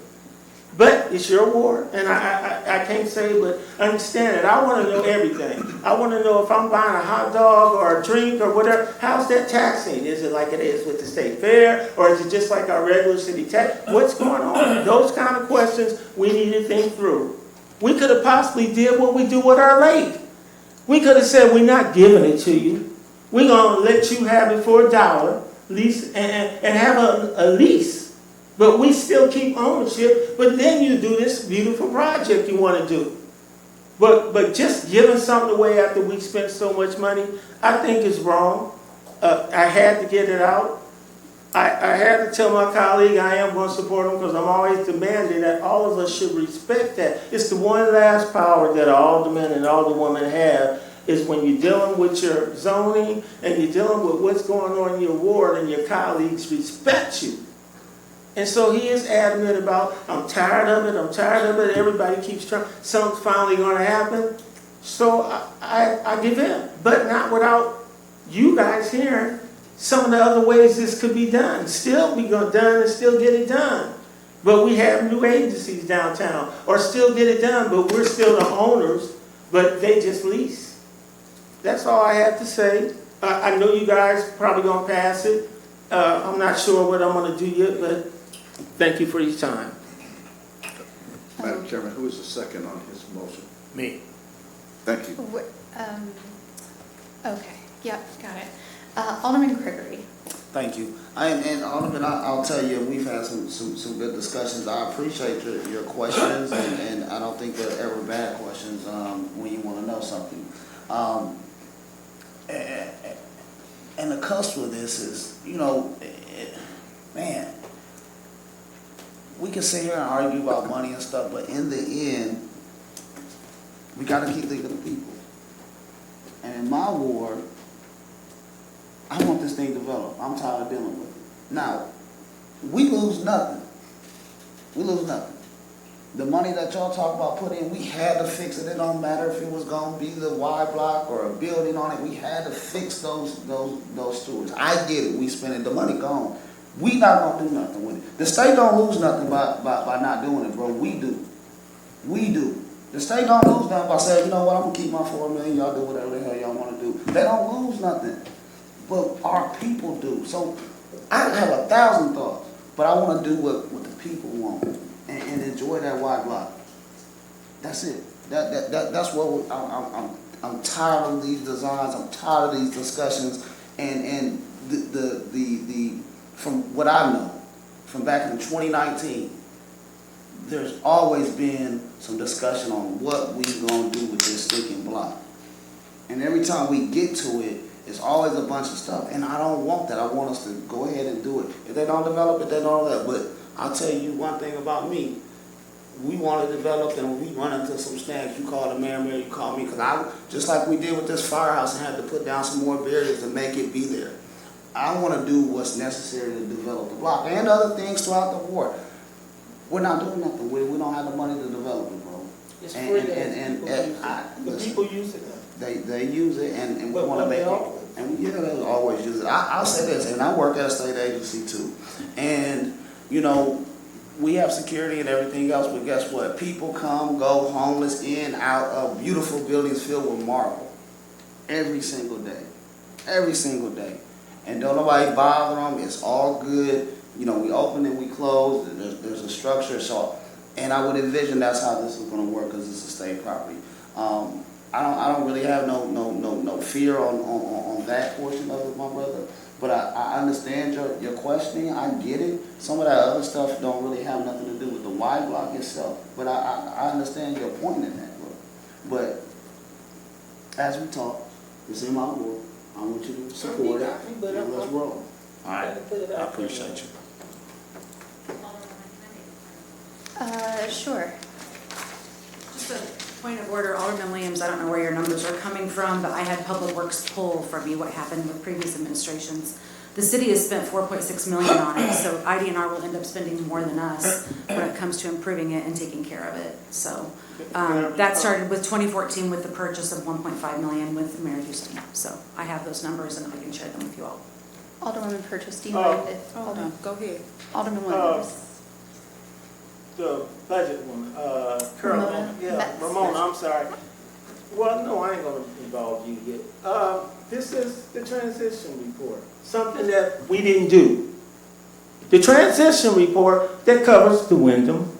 But it's your ward, and I can't say, but understand it. I want to know everything. I want to know if I'm buying a hot dog or a drink or whatever, how's that taxing? Is it like it is with the state fair, or is it just like our regular city tax? What's going on? Those kind of questions we need to think through. We could have possibly did what we do with our lake. We could have said, we're not giving it to you. We're going to let you have it for $1, lease, and have a lease. But we still keep ownership, but then you do this beautiful project you want to do. But just giving something away after we spent so much money, I think is wrong. I had to get it out. I had to tell my colleague I am going to support him because I'm always demanding that all of us should respect that. It's the one last power that all the men and all the women have is when you're dealing with your zoning and you're dealing with what's going on in your ward and your colleagues respect you. And so he is adamant about, I'm tired of it, everybody keeps trying, something's finally going to happen. So I give in, but not without you guys hearing some of the other ways this could be done. Still be done and still get it done. But we have new agencies downtown, or still get it done, but we're still the owners, but they just lease. That's all I have to say. I know you guys probably going to pass it. I'm not sure what I'm going to do yet, but thank you for your time. Madam Chairman, who is the second on his motion? Me. Thank you. Okay, yep, got it. Alderman Gregory. Thank you. And Alderman, I'll tell you, we've had some good discussions. I appreciate your questions, and I don't think they're ever bad questions when you want to know something. And the cusp of this is, man, we can sit here and argue about money and stuff, but in the end, we got to keep thinking of the people. And in my ward, I want this thing developed. I'm tired of dealing with it. Now, we lose nothing. We lose nothing. The money that y'all talk about putting in, we had to fix it. It don't matter if it was going to be the Y block or a building on it. We had to fix those stewards. I get it. We spending the money gone. We not going to do nothing with it. The state don't lose nothing by not doing it, bro. We do. We do. The state don't lose nothing by saying, you know what, I'm going to keep my $4 million. Y'all do whatever the hell y'all want to do. They don't lose nothing. But our people do. So I have 1,000 thoughts, but I want to do what the people want and enjoy that Y block. That's it. That's what I'm tired of these designs. I'm tired of these discussions. And the from what I know, from back in 2019, there's always been some discussion on what we're going to do with this stinking block. And every time we get to it, it's always a bunch of stuff. And I don't want that. I want us to go ahead and do it. If they don't develop it, they don't do that. But I'll tell you one thing about me. We want to develop, and we run into some snags. You call the mayor, you call me. Because I, just like we did with this firehouse and had to put down some more barriers to make it be there. I want to do what's necessary to develop the block and other things throughout the ward. We're not doing nothing with it. We don't have the money to develop it, bro. It's free. The people use it. They use it, and we want to make it. And they always use it. I'll say this, and I work at a state agency too. And, we have security and everything else, but guess what? People come, go, homeless, in, out of beautiful buildings filled with marble. Every single day. Every single day. And don't nobody bother them. It's all good. We open and we close. There's a structure. So, and I would envision that's how this is going to work because it's a state property. I don't really have no fear on that portion of it, my brother. But I understand your questioning. I get it. Some of that other stuff don't really have nothing to do with the Y block itself. But I understand your point in that, bro. But as we talk, it's in my ward. I want you to support it. And let's roll. All right. I appreciate you. Sure. Just a point of order, Alderman Williams, I don't know where your numbers are coming from, but I had Public Works pull from you what happened with previous administrations. The city has spent $4.6 million on it, so IDNR will end up spending more than us when it comes to improving it and taking care of it. So that started with 2014 with the purchase of $1.5 million with Mayor Houston. So I have those numbers and I can share them with you all. Alderwoman Purchase, do you mind if? no, go ahead. Alderman Williams. The budget one, Carol, Ramona? yeah, Ramona, I'm sorry. Well, no, I ain't gonna involve you yet. This is the transition report, something that we didn't do. The transition report that covers the Wyndham,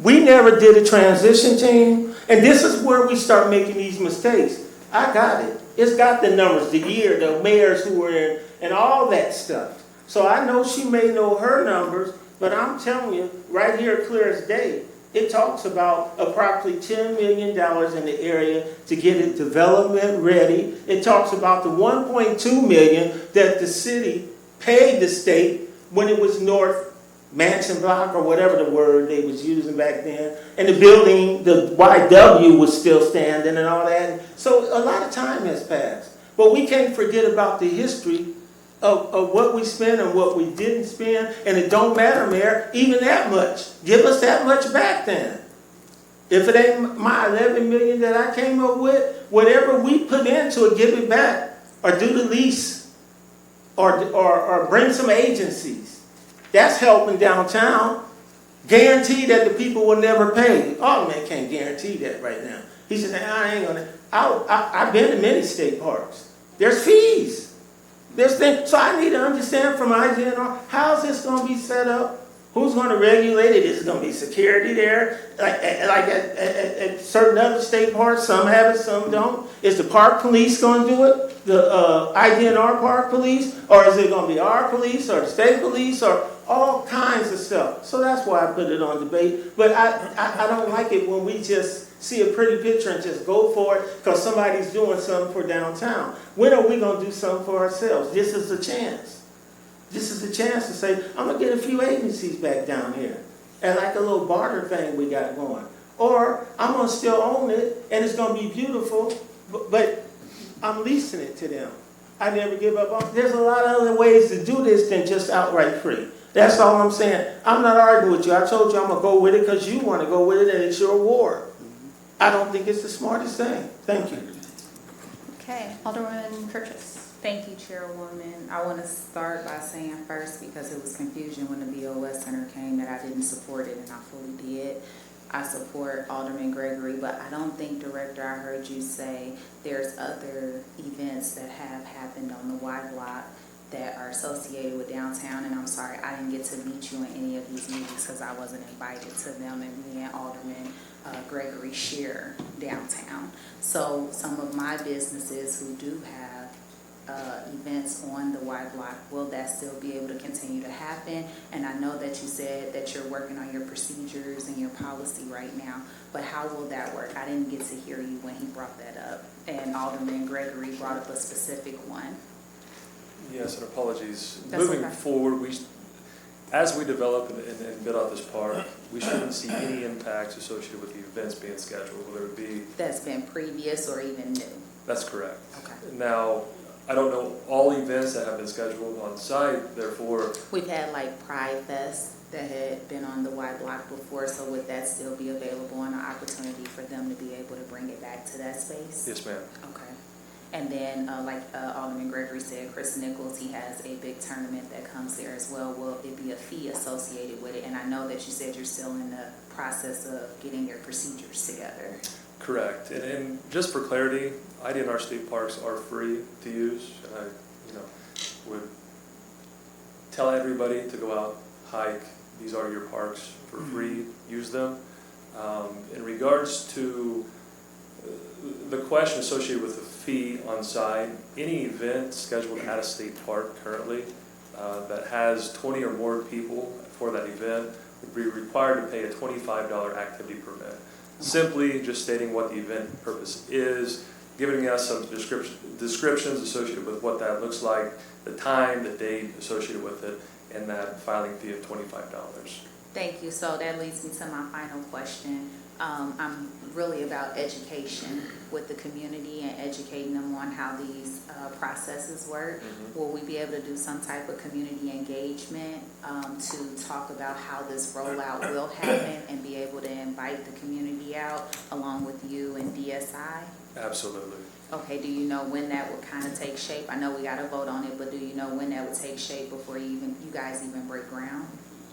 we never did a transition team, and this is where we start making these mistakes. I got it. It's got the numbers, the year, the mayors who were in, and all that stuff. So I know she may know her numbers, but I'm telling you, right here, clear as day, it talks about approximately $10 million in the area to get it development ready. It talks about the $1.2 million that the city paid the state when it was North Mansion Block or whatever the word they was using back then. And the building, the YW was still standing and all that. So a lot of time has passed. But we can't forget about the history of what we spent and what we didn't spend, and it don't matter, Mayor, even that much. Give us that much back then. If it ain't my $11 million that I came up with, whatever we put into it, give it back, or do the lease, or bring some agencies. That's helping downtown. Guarantee that the people will never pay. Alderman can't guarantee that right now. He said, I ain't gonna. I've been to many state parks. There's fees. So I need to understand from IGNR, how's this going to be set up? Who's going to regulate it? Is it going to be security there? Like at certain other state parks, some have it, some don't. Is the park police going to do it? The IGNR park police? Or is it going to be our police or the state police or all kinds of stuff? So that's why I put it on debate. But I don't like it when we just see a pretty picture and just go for it because somebody's doing something for downtown. When are we going to do something for ourselves? This is a chance. This is a chance to say, I'm going to get a few agencies back down here. And like a little barter thing we got going. Or I'm going to still own it and it's going to be beautiful, but I'm leasing it to them. I never give up on it. There's a lot of other ways to do this than just outright free. That's all I'm saying. I'm not arguing with you. I told you I'm going to go with it because you want to go with it and it's your war. I don't think it's the smartest thing. Thank you. Okay, Alderwoman Purchase. Thank you, Chairwoman. I want to start by saying first, because it was confusion when the BOS Center came, that I didn't support it, and I fully did. I support Alderman Gregory, but I don't think, Director, I heard you say there's other events that have happened on the Y Block that are associated with downtown, and I'm sorry, I didn't get to meet you in any of these meetings because I wasn't invited to them, and me and Alderman Gregory share downtown. So some of my businesses who do have events on the Y Block, will that still be able to continue to happen? And I know that you said that you're working on your procedures and your policy right now, but how will that work? I didn't get to hear you when he brought that up, and Alderman Gregory brought up a specific one. Yes, and apologies. That's Moving okay. forward, as we develop and bid out this park, we shouldn't see any impacts associated with the events being scheduled, whether it be... That's been previous or even new? That's correct. Okay. Now, I don't know all events that have been scheduled on site, therefore... We've had like Pride Fest that had been on the Y Block before, so would that still be available and an opportunity for them to be able to bring it back to that space? Yes, ma'am. Okay. And then, like Alderman Gregory said, Chris Nichols, he has a big tournament that comes there as well. Will it be a fee associated with it? And I know that you said you're still in the process of getting your procedures together. Correct. And just for clarity, IDNR state parks are free to use. And I would tell everybody to go out, hike. These are your parks for free. Use them. In regards to the question associated with the fee on site, any event scheduled at a state park currently that has 20 or more people for that event would be required to pay a $25 activity permit. Simply just stating what the event purpose is, giving us some descriptions associated with what that looks like, the time, the date associated with it, and that filing fee of $25. Thank you. So that leads me to my final question. I'm really about education with the community and educating them on how these processes work. Will we be able to do some type of community engagement to talk about how this rollout will happen and be able to invite the community out along with you and DSI? Absolutely. Okay, do you know when that would kind of take shape? I know we got to vote on it, but do you know when that would take shape before you guys even break ground?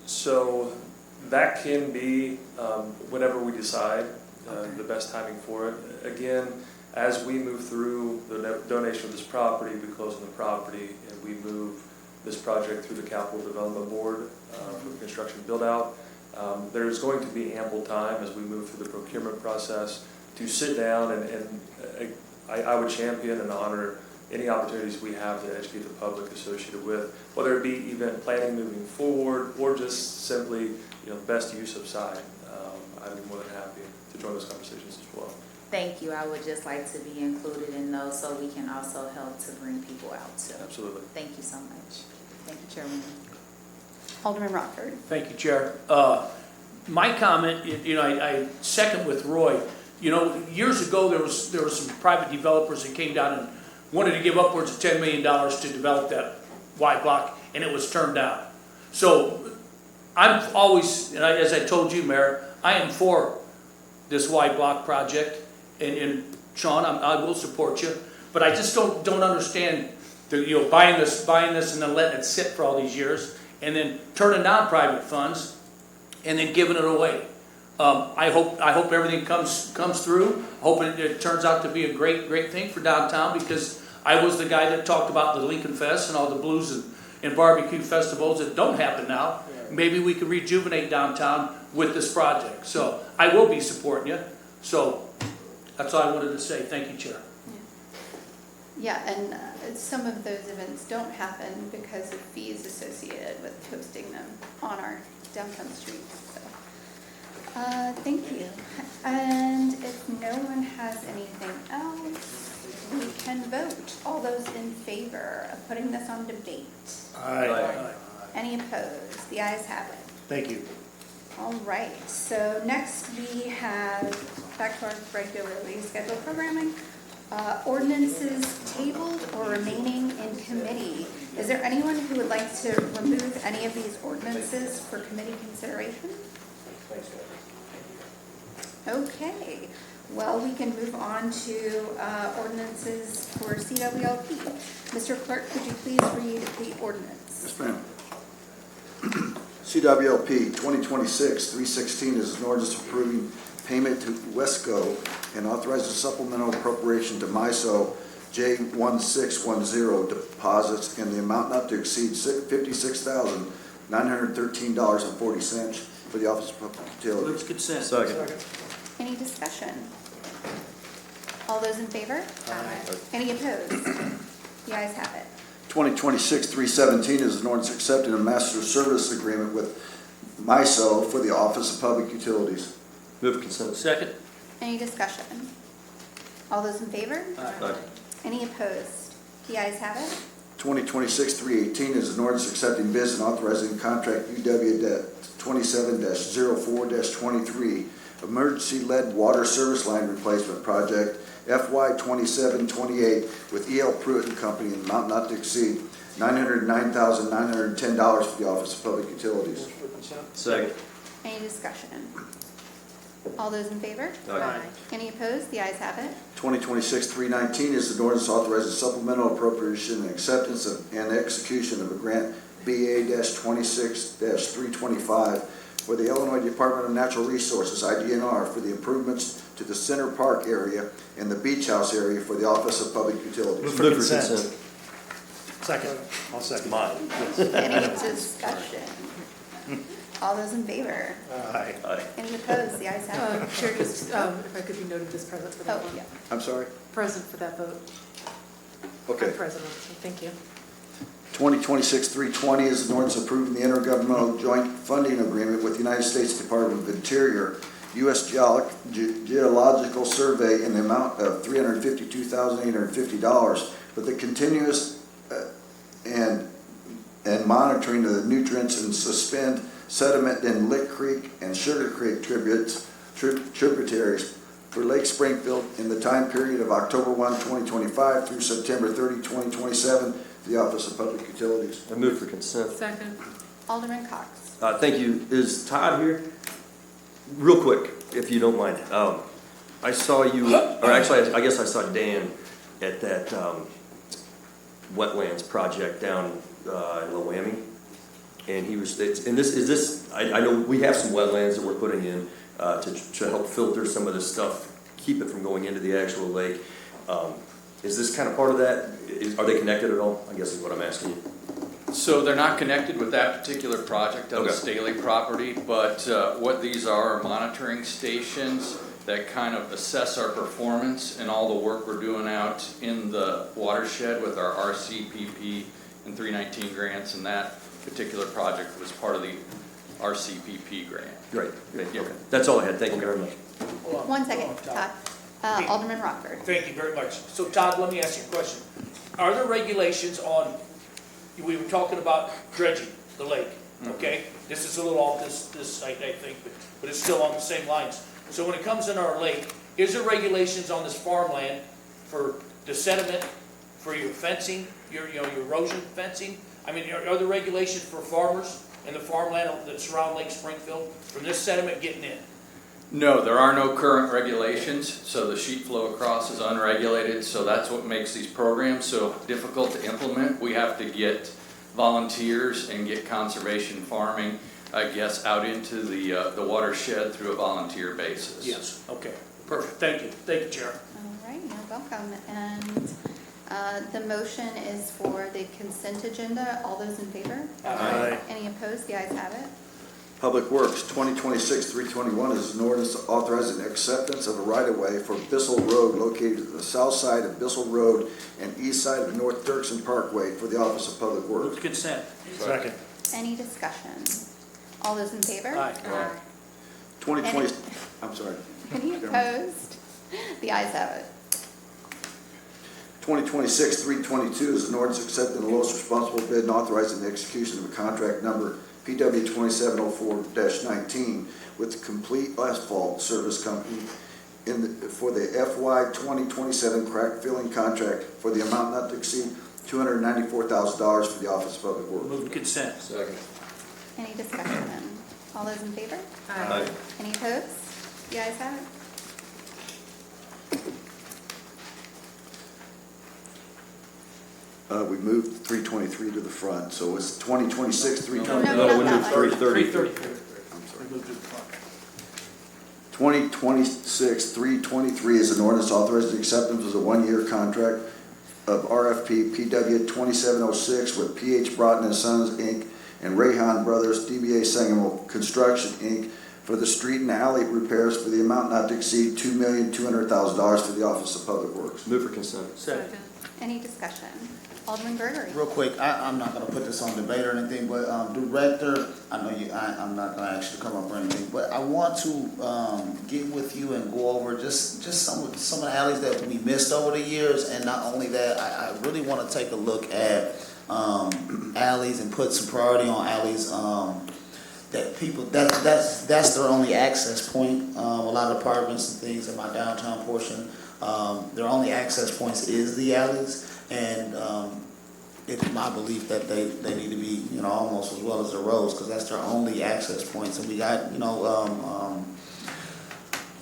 So that can be whenever we decide the best timing for it. Again, as we move through the donation of this property, we close on the property and we move this project through the Capital Development Board for the construction build out. There's going to be ample time as we move through the procurement process to sit down and I would champion and honor any opportunities we have to educate the public associated with, whether it be event planning moving forward or just simply, best use of site. I'd be more than happy to join those conversations as well. Thank you. I would just like to be included in those so we can also help to bring people out too. Absolutely. Thank you so much. Thank you, Chairwoman. Alderman Rockford. Thank you, Chair. My comment, I second with Roy. Years ago, there was some private developers that came down and wanted to give upwards of $10 million to develop that Y block, and it was turned down. So I'm always, and as I told you, Mayor, I am for this Y block project, and Sean, I will support you, but I just don't understand the, buying this and then letting it sit for all these years, and then turning down private funds, and then giving it away. I hope everything comes through. I hope it turns out to be a great thing for downtown, because I was the guy that talked about the Lincoln Fest and all the blues and barbecue festivals that don't happen now. Maybe we could rejuvenate downtown with this project. So I will be supporting you. So that's all I wanted to say. Thank you, Chair. Yeah, and some of those events don't happen because of fees associated with hosting them on our downtown streets. So, thank you. And if no one has anything else, we can vote. All those in favor of putting this on debate? Aye. Any opposed? The ayes have it. Thank you. All right, so next we have, back to our regularly scheduled programming, ordinances tabled or remaining in committee. Is there anyone who would like to remove any of these ordinances for committee consideration? Okay, well, we can move on to ordinances for CWLP. Mr. Clerk, could you please read the ordinance? Yes, ma'am. CWLP 2026-316 is an ordinance approving payment to Wesco and authorizing supplemental appropriation to MISO J1610 deposits in the amount not to exceed $56,913.40 for the Office of Public Utilities. Move to consent. Second. Any discussion? All those in favor? Aye. Any opposed? The ayes have it. 2026-317 is an ordinance accepting a master service agreement with MISO for the Office of Public Utilities. Move consent. Second. Any discussion? All those in favor? Aye. Any opposed? The ayes have it. 2026-318 is an ordinance accepting bids and authorizing contract UW-27-04-23 emergency lead water service line replacement project FY 2728 with E.L. Pruitt and Company in amount not to exceed $909,910 for the Office of Public Utilities. Second. Any discussion? All those in favor? Aye. Any opposed? The ayes have it. 2026-319 is an ordinance authorizing supplemental appropriation and acceptance of and execution of a grant BA-26-325 for the Illinois Department of Natural Resources, IDNR, for the improvements to the Center Park area and the Beach House area for the Office of Public Utilities. Move for consent. Second. I'll second. Mine. Any discussion? All those in favor? Aye. Any opposed? The ayes have it. Chair, just if I could be noted as present for that Oh, one. yeah. I'm sorry? Present for that vote. Okay. I'm present, so thank you. 2026-320 is an ordinance approving the intergovernmental joint funding agreement with the United States Department of Interior, U.S. Geological Survey in the amount of $352,850 for the continuous and monitoring of the nutrients and suspend sediment in Lick Creek and Sugar Creek tributaries for Lake Springfield in the time period of October 1, 2025 through September 30, 2027, to the Office of Public Utilities. I move for consent. Second. Alderman Cox. Thank you. Is Todd here? Real quick, if you don't mind. I saw you, or actually, I guess I saw Dan at that wetlands project down in Loami. And he was, and this is this, I know we have some wetlands that we're putting in to help filter some of this stuff, keep it from going into the actual lake. Is this kind of part of that? Are they connected at all? I guess is what I'm asking you. So they're not connected with that particular project on the Okay. Staley property, but what these are monitoring stations that kind of assess our performance and all the work we're doing out in the watershed with our RCPP and 319 grants, and that particular project was part of the RCPP grant. Great. Okay. That's all I had. Thank you very much. One second, Todd. Alderman Rockford. Thank you very much. So Todd, let me ask you a question. Are there regulations on, we were talking about dredging the lake, okay? This is a little off this site, I think, but it's still on the same lines. So when it comes in our lake, is there regulations on this farmland for the sediment, for your fencing, your erosion fencing? I mean, are there regulations for farmers and the farmland that surround Lake Springfield from this sediment getting in? No, there are no current regulations, so the sheet flow across is unregulated, so that's what makes these programs so difficult to implement. We have to get volunteers and get conservation farming, I guess, out into the watershed through a volunteer basis. Yes, okay, perfect. Thank you. Thank you, Chair. All right, you're welcome. And the motion is for the consent agenda. All those in favor? Aye. Any opposed? The ayes have it. Public Works, 2026-321 is an ordinance authorizing acceptance of a right-of-way for Bissell Road located at the south side of Bissell Road and east side of North Dirksen Parkway for the Office of Public Move Works. to consent. Second. Any discussion? All those in favor? Aye. 2020, I'm sorry. Any opposed? The ayes have it. 2026-322 is an ordinance accepting the lowest responsible bid and authorizing the execution of a contract number PW 2704-19 with the Complete Asphalt Service Company for the FY 2027 crack filling contract for the amount not to exceed $294,000 for the Office of Public Works. Move to consent. Second. Any discussion? All those in favor? Aye. Any opposed? The ayes have it. We moved 323 to the front, so it's 2026-322. No, not we that moved one. 330. I'm sorry. Move to the front. 2026-323 is an ordinance authorizing acceptance of a one-year contract of RFP PW 2706 with P.H. Broughton and Sons, Inc. and Rayhan Brothers DBA Sangamo Construction, Inc. for the street and alley repairs for the amount not to exceed $2,200,000 for the Office of Public Works. Move for consent. Second. Any discussion? Alderman Gregory. Real quick, I'm not gonna put this on debate or anything, but, Director, I know I'm not gonna ask you to come up or anything, but I want to, get with you and go over just some of the alleys that we missed over the years, and not only that, I really wanna take a look at, alleys and put some priority on alleys, that people, that's their only access point. A lot of apartments and things in my downtown portion, their only access points is the alleys, and it's my belief that they need to be, almost as well as the roads, because that's their only access points. And we got,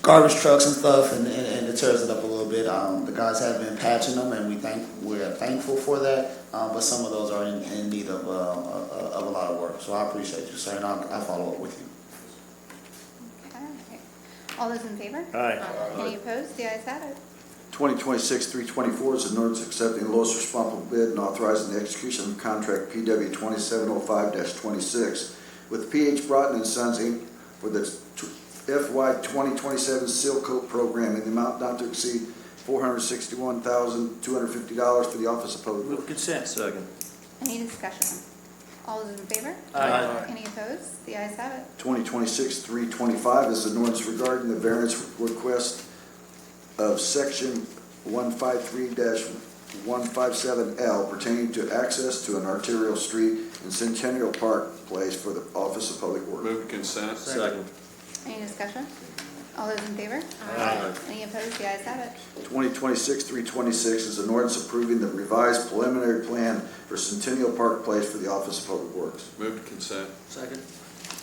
garbage trucks and stuff, and it tears it up a little bit. The guys have been patching them, and we're thankful for that. But some of those are in need of a lot of work. So I appreciate you, sir, and I'll follow up with you. Okay. All those in favor? Aye. Any opposed? The ayes have it. 2026-324 is an ordinance accepting the lowest responsible bid and authorizing the execution of contract PW 2705-26 with P.H. Broughton and Sons, Inc. for the FY 2027 Seal Coat Program in the amount not to exceed $461,250 for the Office of Public Move Works. consent. Second. Any discussion? All those in favor? Aye. Any opposed? The ayes have it. 2026-325 is an ordinance regarding the variance request of Section 153-157L pertaining to access to an arterial street in Centennial Park Place for the Office of Public Works. Move for consent. Second. Any discussion? All those in favor? Aye. Any opposed? The ayes have it. 2026-326 is an ordinance approving the revised preliminary plan for Centennial Park Place for the Office of Public Works. Move to consent. Second.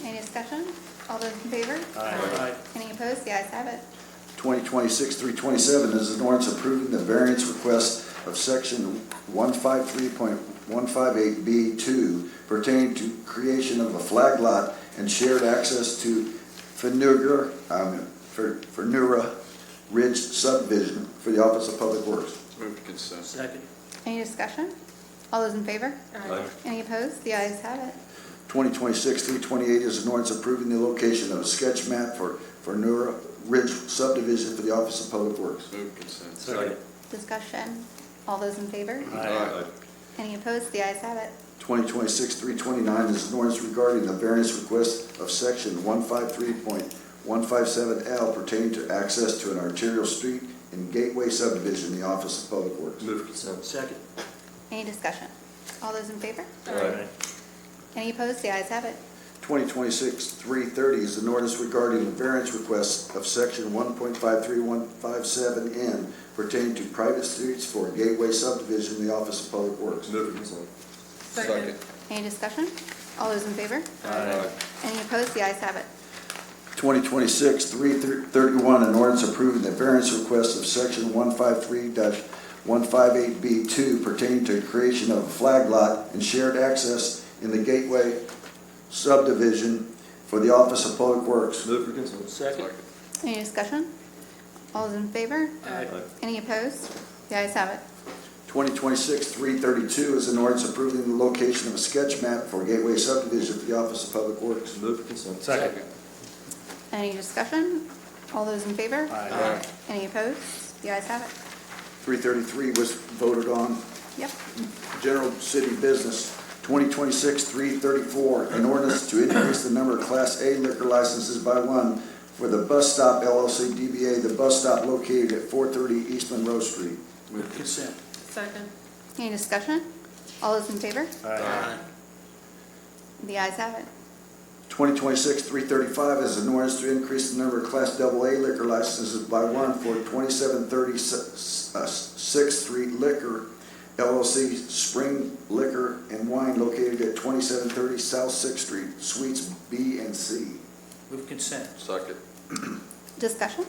Any discussion? All those in favor? Aye. Any opposed? The ayes have it. 2026-327 is an ordinance approving the variance request of section 153.158B2 pertaining to creation of a flag lot and shared access to Fenura Ridge subdivision for the Office of Public Works. Move to consent. Second. Any discussion? All those in favor? Aye. Any opposed? The ayes have it. 2026-328 is an ordinance approving the location of a sketch map for Fenura Ridge subdivision for the Office of Public Works. Move to consent. Second. Discussion. All those in favor? Aye. Any opposed? The ayes have it. 2026-329 is an ordinance regarding the variance request of section 153.157L pertaining to access to an arterial street in Gateway subdivision in the Office of Public Works. Move to consent. Second. Any discussion? All those in favor? Aye. Any opposed? The ayes have it. 2026-330 is an ordinance regarding the variance request of section 1.53157N pertaining to private streets for Gateway subdivision in the Office of Public Works. Move to consent. Second. Any discussion? All those in favor? Aye. Any opposed? The ayes have it. 2026-331, an ordinance approving the variance request of section 153-158B2 pertaining to creation of a flag lot and shared access in the Gateway subdivision for the Office of Public Works. Move to consent. Second. Any discussion? All those in favor? Aye. Any opposed? The ayes have it. 2026-332 is an ordinance approving the location of a sketch map for Gateway subdivision for the Office of Public Works. Move to consent. Second. Any discussion? All those in favor? Aye. Any opposed? The ayes have it. 333 was voted on. Yep. General City Business. 2026-334, an ordinance to increase the number of Class A liquor licenses by one for the Bus Stop LLC DBA, the bus stop located at 430 East Monroe Street. Move to consent. Second. Any discussion? All those in favor? Aye. The ayes have it. 2026-335 is an ordinance to increase the number of Class AA liquor licenses by one for 2730 6th Street Liquor LLC Spring Liquor and Wine located at 2730 South 6th Street, Suites B and C. Move consent. Second. Discussion?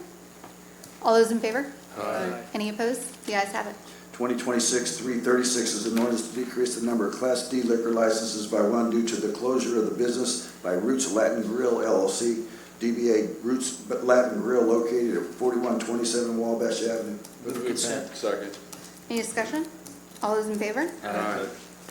All those in favor? Aye. Any opposed? The ayes have it. 2026-336 is an ordinance to decrease the number of Class D liquor licenses by one due to the closure of the business by Roots Latin Grill LLC, DBA Roots Latin Grill located at 4127 Wabash Avenue. Move consent. Second. Any discussion? All those in favor? Aye.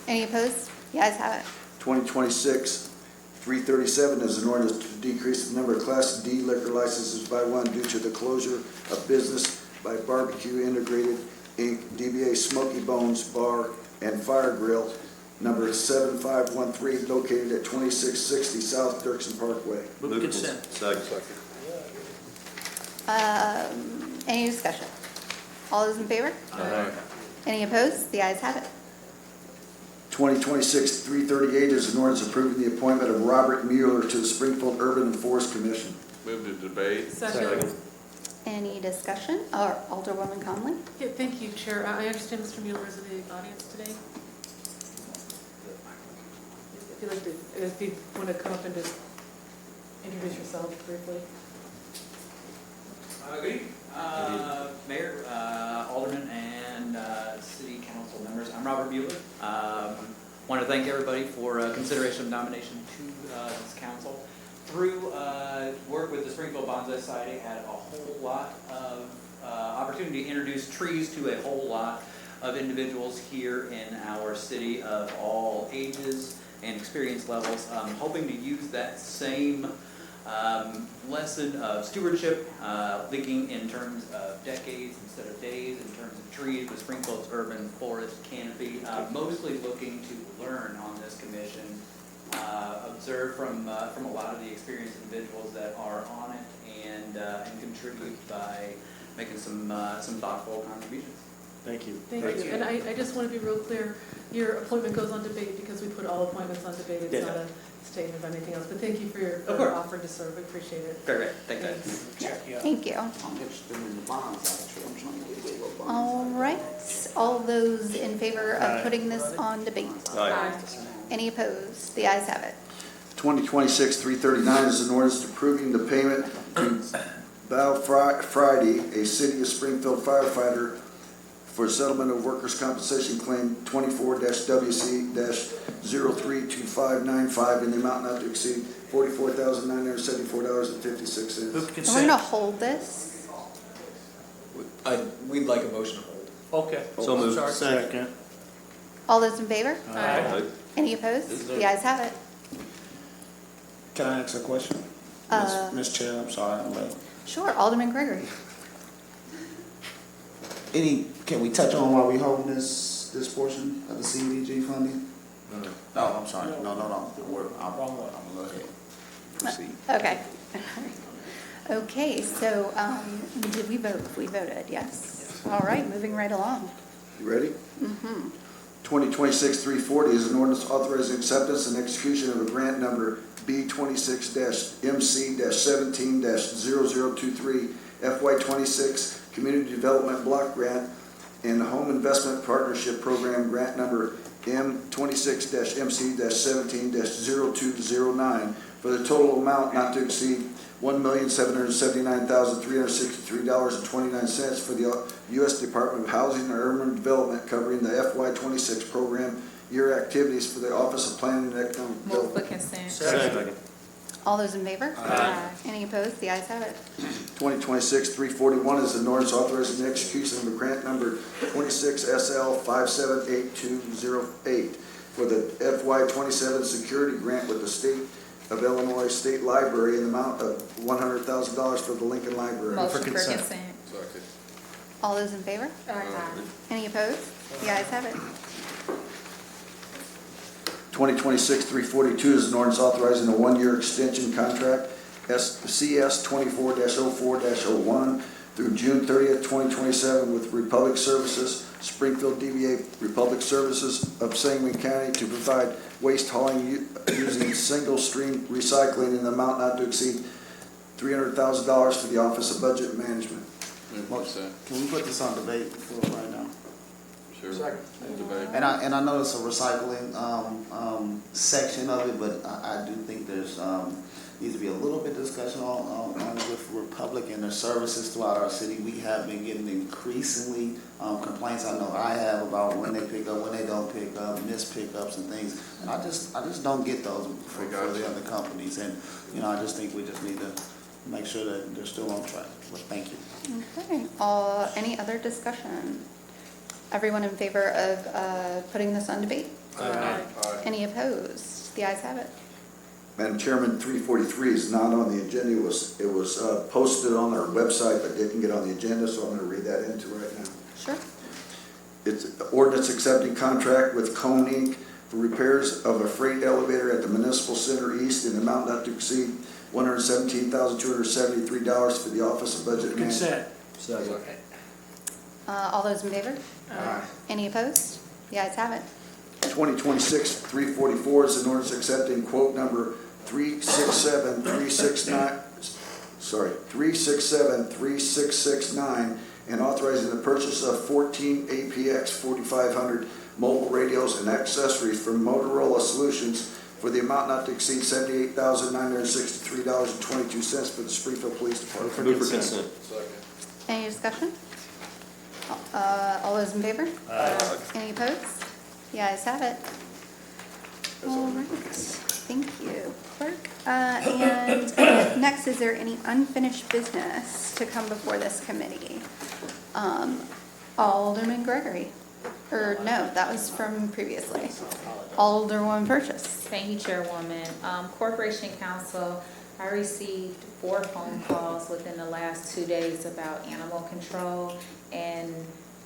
Any opposed? The ayes have it. 2026-337 is an ordinance to decrease the number of Class D liquor licenses by one due to the closure of business by Barbecue Integrated Inc., DBA Smoky Bones Bar and Fire Grill, number 7513, located at 2660 South Dirksen Parkway. Move consent. Second. Any discussion? All those in favor? Aye. Any opposed? The ayes have it. 2026-338 is an ordinance approving the appointment of Robert Mueller to the Springfield Urban and Forest Commission. Move to debate. Second. Any discussion? Or Alderwoman Conley? Yeah, thank you, Chair. I understand Mr. Mueller is in the audience today. If you want to come up and just introduce yourself briefly. Good evening, Mayor, Alderman, and City Council members. I'm Robert Mueller. Want to thank everybody for consideration of nomination to this council. Through work with the Springfield Bonsai Society, had a whole lot of opportunity to introduce trees to a whole lot of individuals here in our city of all ages and experience levels. Hoping to use that same lesson of stewardship, thinking in terms of decades instead of days, in terms of trees with Springfield's urban forest canopy. Mostly looking to learn on this commission, observe from a lot of the experienced individuals that are on it, and contribute by making some thoughtful contributions. Thank you. Thank you. And I just want to be real clear, your appointment goes on debate because we put all appointments on debate. It's not a statement of anything else. But thank you for your offer to serve. We appreciate it. Very good, thank you. Thank you. I'm interested in the bonds, actually. I'm trying to get rid of bonds. All right, all those in favor of putting this on debate? Aye. Any opposed? The ayes have it. 2026-339 is an ordinance approving the payment to Val Friday, a City of Springfield firefighter, for settlement of workers' compensation claim 24-WC-032595 in the amount not to exceed $44,974.56. Move And we're consent. going to hold this. We'd like a motion to hold. Okay. So moved. Sorry. Second. All those in favor? Aye. Any opposed? The ayes have it. Can I ask a question? Ms. Chair, I'm sorry, I'm late. Sure, Alderman Gregory. Can we touch on why we holding this portion of the CDBG funding? No, I'm sorry. No. Wrong one. I'm gonna go ahead. Proceed. Okay. Okay, so did we vote? We voted, yes. All right, moving right along. You ready? 2026-340 is an ordinance authorizing acceptance and execution of a grant number B26-MC-17-0023 FY26 Community Development Block Grant and Home Investment Partnership Program Grant number M26-MC-17-0209 for the total amount not to exceed $1,779,363.29 for the U.S. Department of Housing and Urban Development, covering the FY26 program year activities for the Office of Planning and Economic Move Development. for consent. Second. All those in favor? Aye. Any opposed? The ayes have it. 2026-341 is an ordinance authorizing the execution of a grant number 26SL578208 for the FY27 security grant with the State of Illinois State Library in the amount of $100,000 for the Lincoln Library. Motion for consent. consent. All those in favor? Aye. Any opposed? The ayes have it. 2026-342 is an ordinance authorizing a one-year extension contract, CS 24-04-01 through June 30th, 2027 with Republic Services, Springfield DBA Republic Services of Sangamon County to provide waste hauling using single stream recycling in the amount not to exceed $300,000 for the Office of Budget Management. Can we put this on debate for right now? Sure. And I know it's a recycling section of it, but I do think there's needs to be a little bit of discussion on with Republic and their services throughout our city. We have been getting increasingly complaints. I know I have about when they pick up, when they don't pick up, missed pickups and things. And I just don't get those for the other companies. And I just think we just need to make sure that they're still on track. But thank you. Okay. Any other discussion? Everyone in favor of putting this on debate? Aye. Any opposed? The ayes have it. Madam Chairman, 343 is not on the agenda. It was posted on our website but didn't get on the agenda, so I'm going to read that into right now. Sure. It's ordinance accepting contract with Cone Inc. for repairs of a freight elevator at the Municipal Center East in the amount not to exceed $117,273 for the Office of Budget Management. Consent. All those in favor? Aye. Any opposed? The ayes have it. 2026-344 is an ordinance accepting quote number 367-3669 and authorizing the purchase of 14 APX 4500 mobile radios and accessories from Motorola Solutions for the amount not to exceed $78,963.22 for the Springfield Police Department. Move for consent. Any discussion? All those in favor? Aye. Any opposed? The ayes have it. All right, thank you, clerk. And next, is there any unfinished business to come before this committee? Alderman Gregory, or no, that was from previously. Alderwoman Purchase. Thank you, Chairwoman. Corporation Counsel, I received 4 phone calls within the last 2 days about animal control, and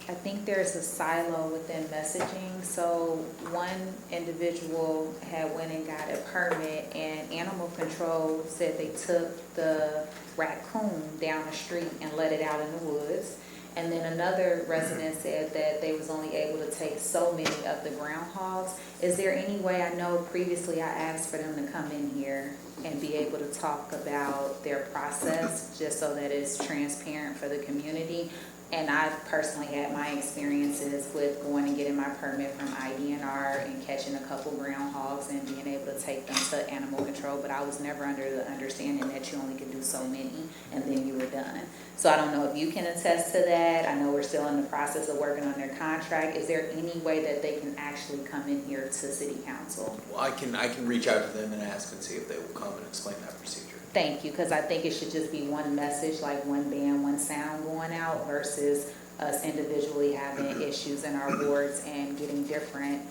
I think there's a silo within messaging. So one individual had went and got a permit, and animal control said they took the raccoon down the street and let it out in the woods. And then another resident said that they was only able to take so many of the groundhogs. Is there any way, I know previously I asked for them to come in here and be able to talk about their process, just so that it's transparent for the community. And I've personally had my experiences with going and getting my permit from IDNR and catching a couple groundhogs and being able to take them to animal control, but I was never under the understanding that you only could do so many and then you were done. So I don't know if you can attest to that. I know we're still in the process of working on their contract. Is there any way that they can actually come in here to City Council? Well, I can reach out to them and ask and see if they will come and explain that procedure. Thank you, because I think it should just be one message, like one band, one sound going out versus us individually having issues in our wards and getting different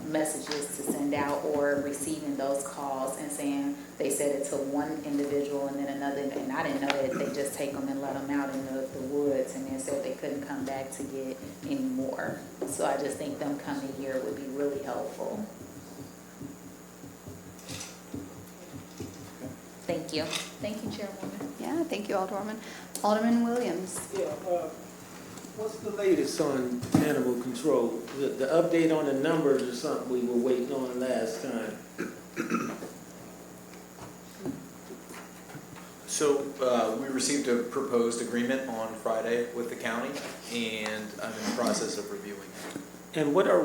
messages to send out, or receiving those calls and saying they said it to one individual and then another, and I didn't know that they just take them and let them out in the woods and then said they couldn't come back to get any more. So I just think them coming here would be really helpful. Thank you. Thank you, Chairwoman. Yeah, thank you, Alderwoman. Alderman Williams. Yeah, what's the latest on animal control? The update on the numbers or something we were waiting on last time? So we received a proposed agreement on Friday with the county, and I'm in the process of reviewing it. And what are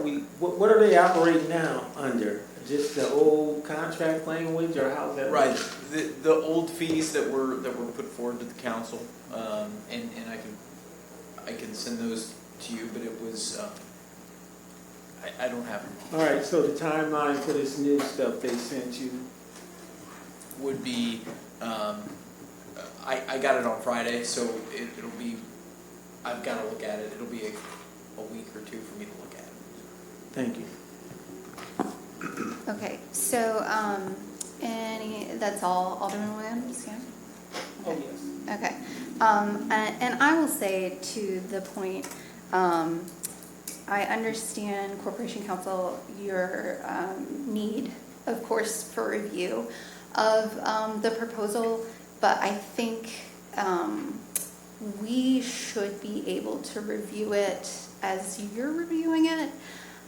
they operating now under? Just the old contract language, or how's that? Right, the old fees that were put forward to the council, and I can send those to you, but it was I don't have them. All right, so the timeline for this new stuff they sent you would be I got it on Friday, so it'll be, I've got to look at it. It'll be a week or two for me to look at it. Thank you. Okay, so, that's all, Alderman Williams, yeah? Oh, yes. Okay, and I will say to the point, I understand Corporation Council, your need, of course, for review of the proposal, but I think we should be able to review it as you're reviewing it.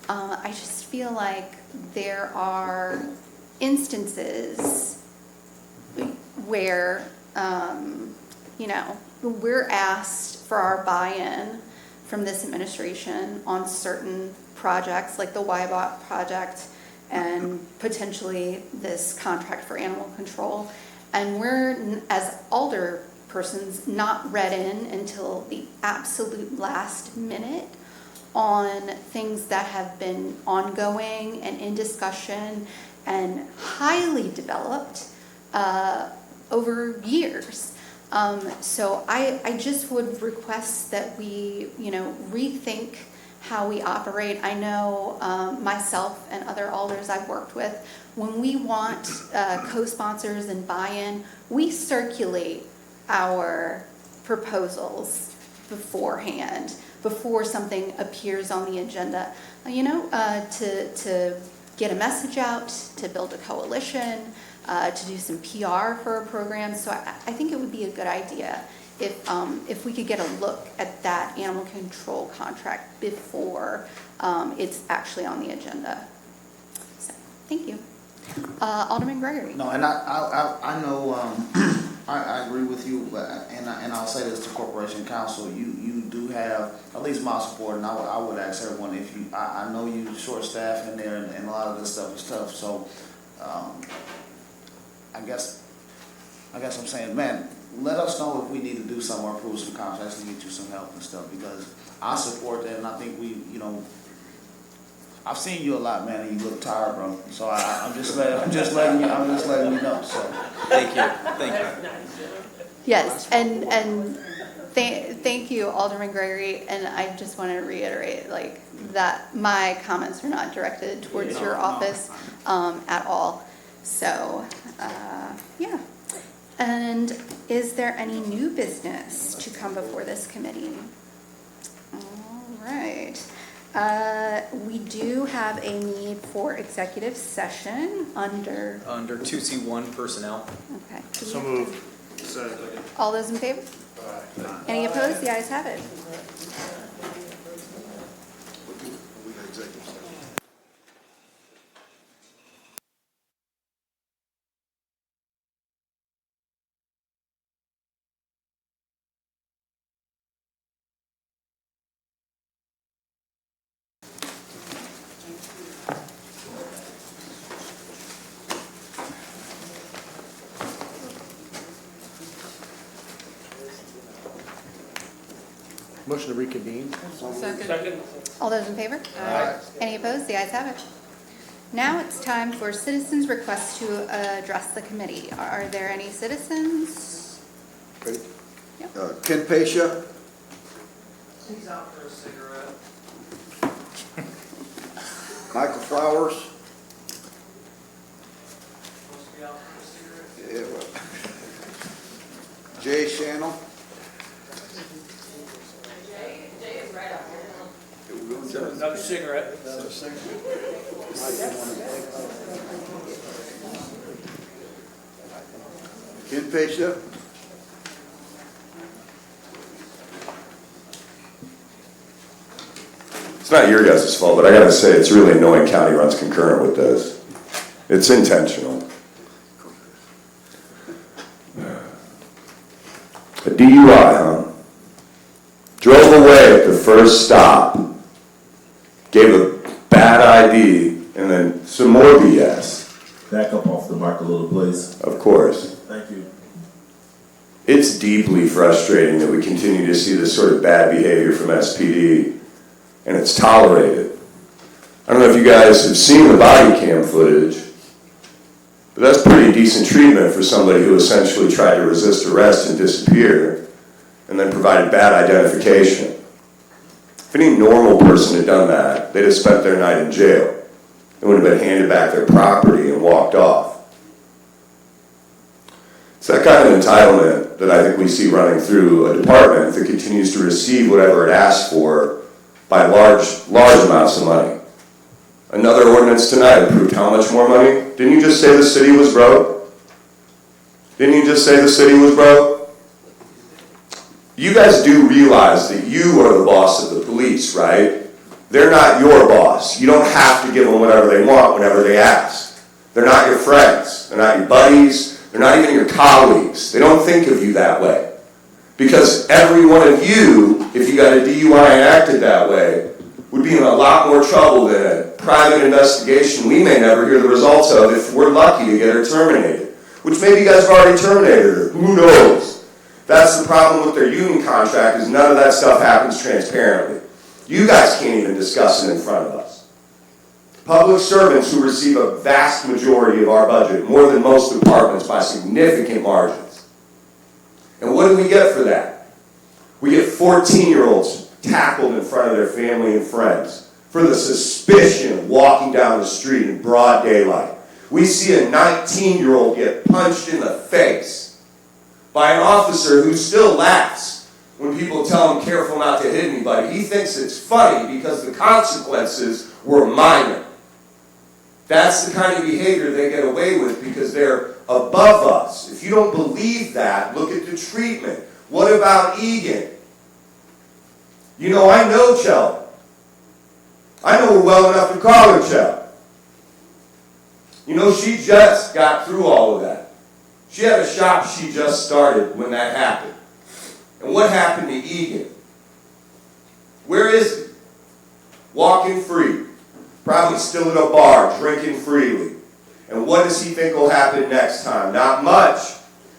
I just feel like there are instances where, we're asked for our buy-in from this administration on certain projects, like the YBOT project and potentially this contract for animal control. And we're, as alder persons, not read in until the absolute last minute on things that have been ongoing and in discussion and highly developed over years. So I just would request that we, rethink how we operate. I know myself and other alders I've worked with, when we want co-sponsors and buy-in, we circulate our proposals beforehand, before something appears on the agenda, to get a message out, to build a coalition, to do some PR for a program. So I think it would be a good idea if we could get a look at that animal control contract before it's actually on the agenda. So, thank you. Alderman Gregory. No, and I know I agree with you, but and I'll say this to Corporation Council: you do have at least my support, and I would ask everyone if you. I know you short staff in there, and a lot of this stuff is tough. So I guess I'm saying, man, let us know if we need to do something or approve some contracts and get you some help and stuff, because I support that, and I think I've seen you a lot, man, and you look tired, bro. So I'm just letting you know. So thank you. Yes, and thank you, Alderman Gregory. And I just want to reiterate, that my comments are not directed towards your office at all. So, yeah. And is there any new business to come before this committee? All right. We do have a need for executive session under 2C1 personnel. Okay. So moved. Second. All those in favor? Aye. Any opposed? The ayes have it. Motion to reconvene. Second. All those in favor? Aye. Any opposed? The ayes have it. Now it's time for citizens' requests to address the committee. Are there any citizens? Ken Pasha. He's out for a cigarette. Michael Flowers. Supposed to be out for a cigarette. Yeah, well. Jay Channel. Jay is right up here. Another cigarette. Ken Pasha. It's not your guys' fault, but I gotta say, it's really annoying county runs concurrent with this. It's intentional. A DUI, huh? Drove away at the first stop, gave a bad ID, and then some more BS. Back up off the mark a little, please. Of course. Thank you. It's deeply frustrating that we continue to see this sort of bad behavior from SPD, and it's tolerated. I don't know if you guys have seen the body cam footage, but that's pretty decent treatment for somebody who essentially tried to resist arrest and disappear, and then provided bad identification. If any normal person had done that, they'd have spent their night in jail. They would have been handed back their property and walked off. It's that kind of entitlement that I think we see running through a department that continues to receive whatever it asks for by large amounts of money. Another ordinance tonight approved how much more money? Didn't you just say the city was broke? Didn't you just say the city was broke? You guys do realize that you are the boss of the police, right? They're not your boss. You don't have to give them whatever they want whenever they ask. They're not your friends. They're not your buddies. They're not even your colleagues. They don't think of you that way. Because every one of you, if you got a DUI and acted that way, would be in a lot more trouble than a private investigation we may never hear the results of if we're lucky to get her terminated. Which maybe you guys have already terminated her. Who knows? That's the problem with their union contract, is none of that stuff happens transparently. You guys can't even discuss it in front of us. Public servants who receive a vast majority of our budget, more than most departments by significant margins. And what do we get for that? We get 14-year-olds tackled in front of their family and friends for the suspicion of walking down the street in broad daylight. We see a 19-year-old get punched in the face by an officer who still laughs when people tell him careful not to hit anybody. He thinks it's funny because the consequences were minor. That's the kind of behavior they get away with because they're above us. If you don't believe that, look at the treatment. What about Egan? You know, I know Chell. I know her well enough to call her Chell. You know, she just got through all of that. She had a shop she just started when that happened. And what happened to Egan? Where is he? Walking free. Probably still at a bar, drinking freely. And what does he think will happen next time? Not much.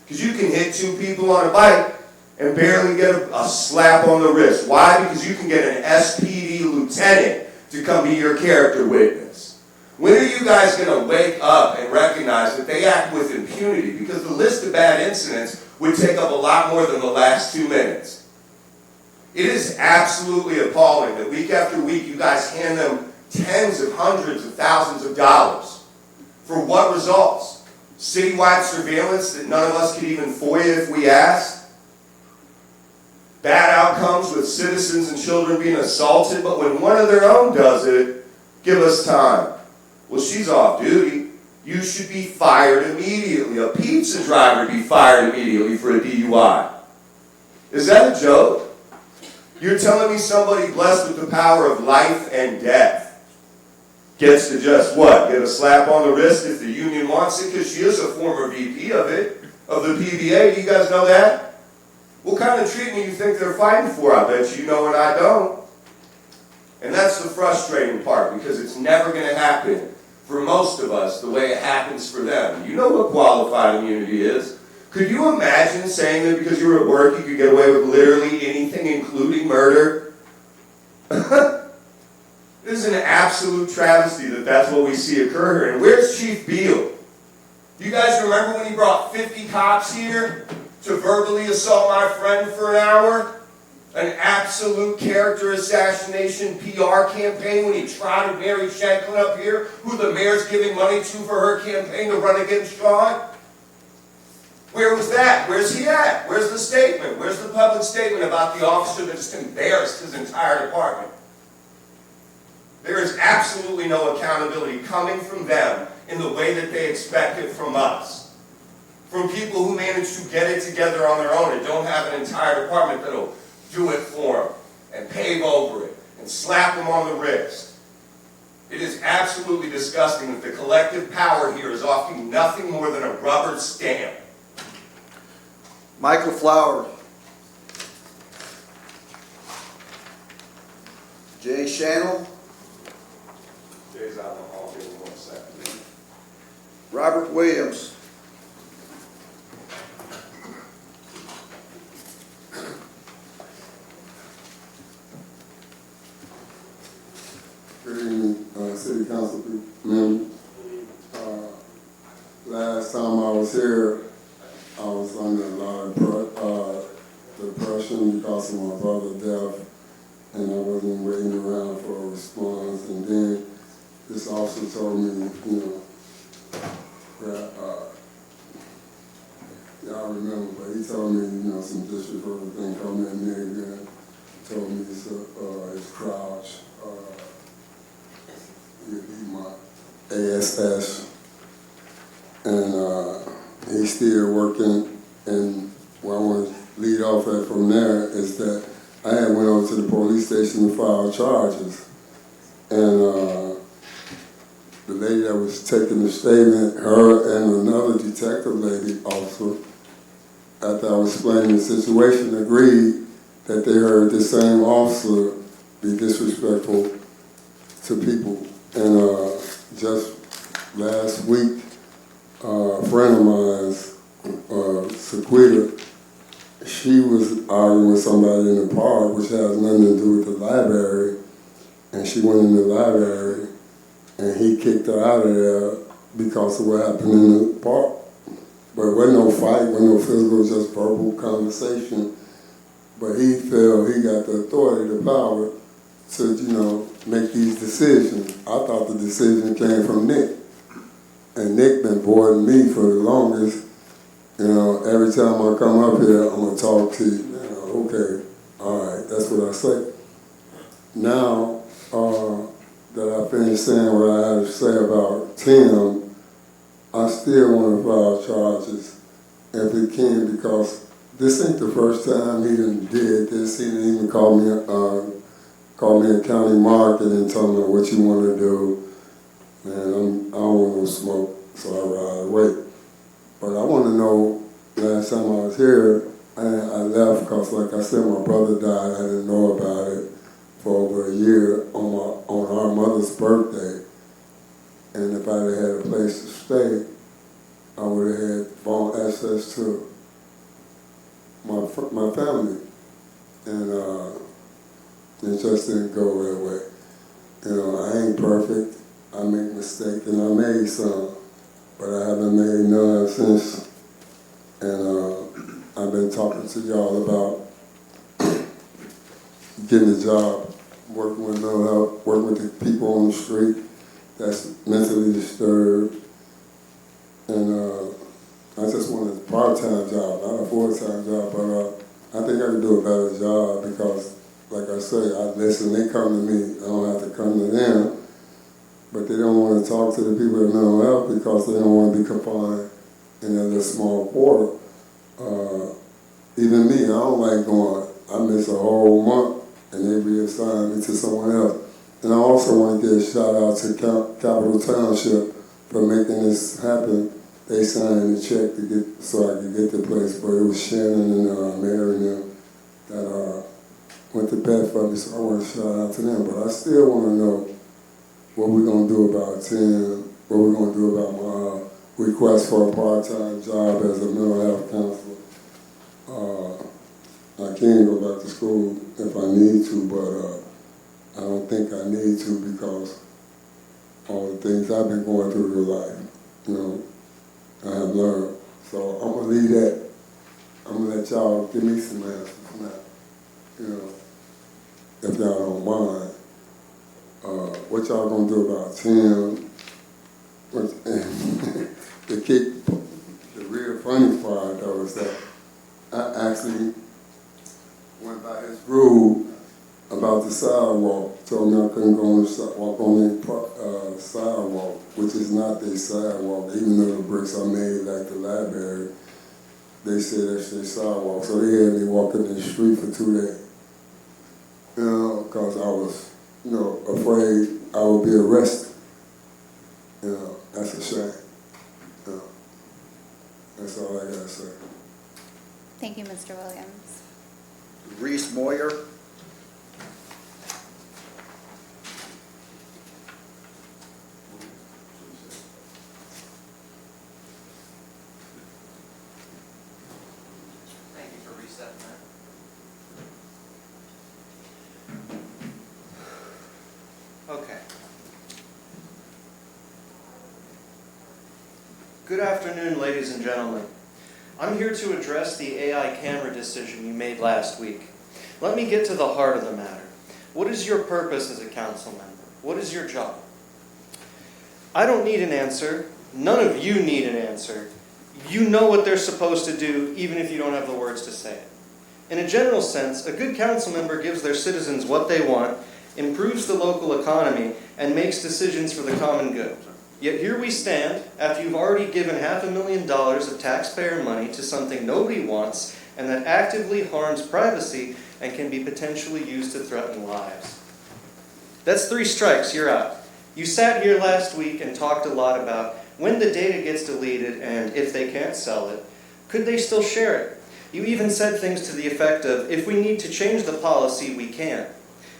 Because you can hit two people on a bike and barely get a slap on the wrist. Why? Because you can get an SPD lieutenant to come be your character witness. When are you guys going to wake up and recognize that they act with impunity? Because the list of bad incidents would take up a lot more than the last 2 minutes. It is absolutely appalling that week after week you guys hand them tens of hundreds of thousands of dollars. For what results? Citywide surveillance that none of us could even FOIA if we asked? Bad outcomes with citizens and children being assaulted, but when one of their own does it, give us time. Well, she's off duty. You should be fired immediately. A pizza driver would be fired immediately for a DUI. Is that a joke? You're telling me somebody blessed with the power of life and death gets to just what? Get a slap on the wrist if the union wants it? Because she is a former VP of it, of the PBA. Do you guys know that? What kind of treatment do you think they're fighting for? I bet you know and I don't. And that's the frustrating part, because it's never going to happen for most of us the way it happens for them. You know what qualified immunity is. Could you imagine saying that because you were at work you could get away with literally anything, including murder? This is an absolute travesty that that's what we see occur here. And where's Chief Beal? You guys remember when he brought 50 cops here to verbally assault my friend for an hour? An absolute character assassination PR campaign when he trotted Mary Shanklin up here, who the mayor's giving money to for her campaign to run against Sean? Where was that? Where's he at? Where's the statement? Where's the public statement about the officer that just embarrassed his entire department? There is absolutely no accountability coming from them in the way that they expect it from us. From people who manage to get it together on their own and don't have an entire department that'll do it for them and pave over it and slap them on the wrist. It is absolutely disgusting that the collective power here is often nothing more than a rubber stamp. Michael Flower. Jay Channel. Jay's out in the hall here in 1 second. Robert Williams. Good evening, City Council members. Last time I was here, I was under a lot of depression because of my brother's death, and I wasn't waiting around for a response. And then this officer told me, y'all remember, but he told me, some disrespectful thing coming at me again. Told me his crouch. He'd be my ASS, and he's still working. And what I want to lead off at from there is that I had went over to the police station to file charges, and the lady that was taking the statement, her and another detective lady officer, after I was explaining the situation, agreed that they heard the same officer be disrespectful to people. And just last week, a friend of mine's, Sequita, she was arguing with somebody in the park, which has nothing to do with the library, and she went in the library, and he kicked her out of there because of what happened in the park. But it wasn't no fight, wasn't no physical, just verbal conversation. But he felt he got the authority, the power to, make these decisions. I thought the decision came from Nick. And Nick been boring me for the longest. Every time I come up here, I'm going to talk to you. Okay, all right, that's what I say. Now that I finished saying what I had to say about Tim, I still want to file charges if it can, because this ain't the first time he done did this. He didn't even call me a county market and tell me what you want to do. Man, I don't want no smoke, so I ride away. But I want to know, last time I was here, I left because, like I said, my brother died. I didn't know about it for over a year on our mother's birthday. And if I'd have had a place to stay, I would have had phone access to my family. And it just didn't go that way. I ain't perfect. I make mistakes, and I made some, but I haven't made none since. And I've been talking to y'all about getting a job, working with mental health, working with the people on the street that's mentally disturbed. And I just want a part-time job, not a full-time job, but I think I can do a better job because, like I say, I listen, they come to me, I don't have to come to them, but they don't want to talk to the people with mental health because they don't want to be confined in a little small quarter. even me, I don't like going, I miss a whole month and they reassign me to someone else. And I also want to give a shout out to Capital Township for making this happen. They signed a check to get, so I could get the place, but it was Shannon and Mary and them that went to bat for me, so I want to shout out to them. But I still want to know what we're going to do about Tim, what we're going to do about my request for a part-time job as a mental health counselor. I can go back to school if I need to, but I don't think I need to because all the things I've been going through in life, you know, I have learned. So I'm going to leave that. I'm going to let y'all give me some answers now, you know, if y'all don't mind. What y'all going to do about Tim? The real funny part, though, is that I actually went by his rule about the sidewalk, told me I couldn't go on the walk on the sidewalk, which is not their sidewalk, even though the bricks are made like the library. They said that's their sidewalk, so they had me walking in the street for 2 days. You know, because I was, you know, afraid I would be arrested. You know, that's a shame. You know, that's all I gotta say. Thank you, Mr. Williams. Reese Moyer. Thank you for resetting that. Okay. Good afternoon, ladies and gentlemen. I'm here to address the AI camera decision you made last week. Let me get to the heart of the matter. What is your purpose as a council member? What is your job? I don't need an answer. None of you need an answer. You know what they're supposed to do, even if you don't have the words to say it. In a general sense, a good council member gives their citizens what they want, improves the local economy, and makes decisions for the common good. Yet here we stand, after you've already given $500,000 of taxpayer money to something nobody wants, and that actively harms privacy and can be potentially used to threaten lives. That's 3 strikes, you're out. You sat here last week and talked a lot about when the data gets deleted and if they can't sell it, could they still share it? You even said things to the effect of, if we need to change the policy, we can.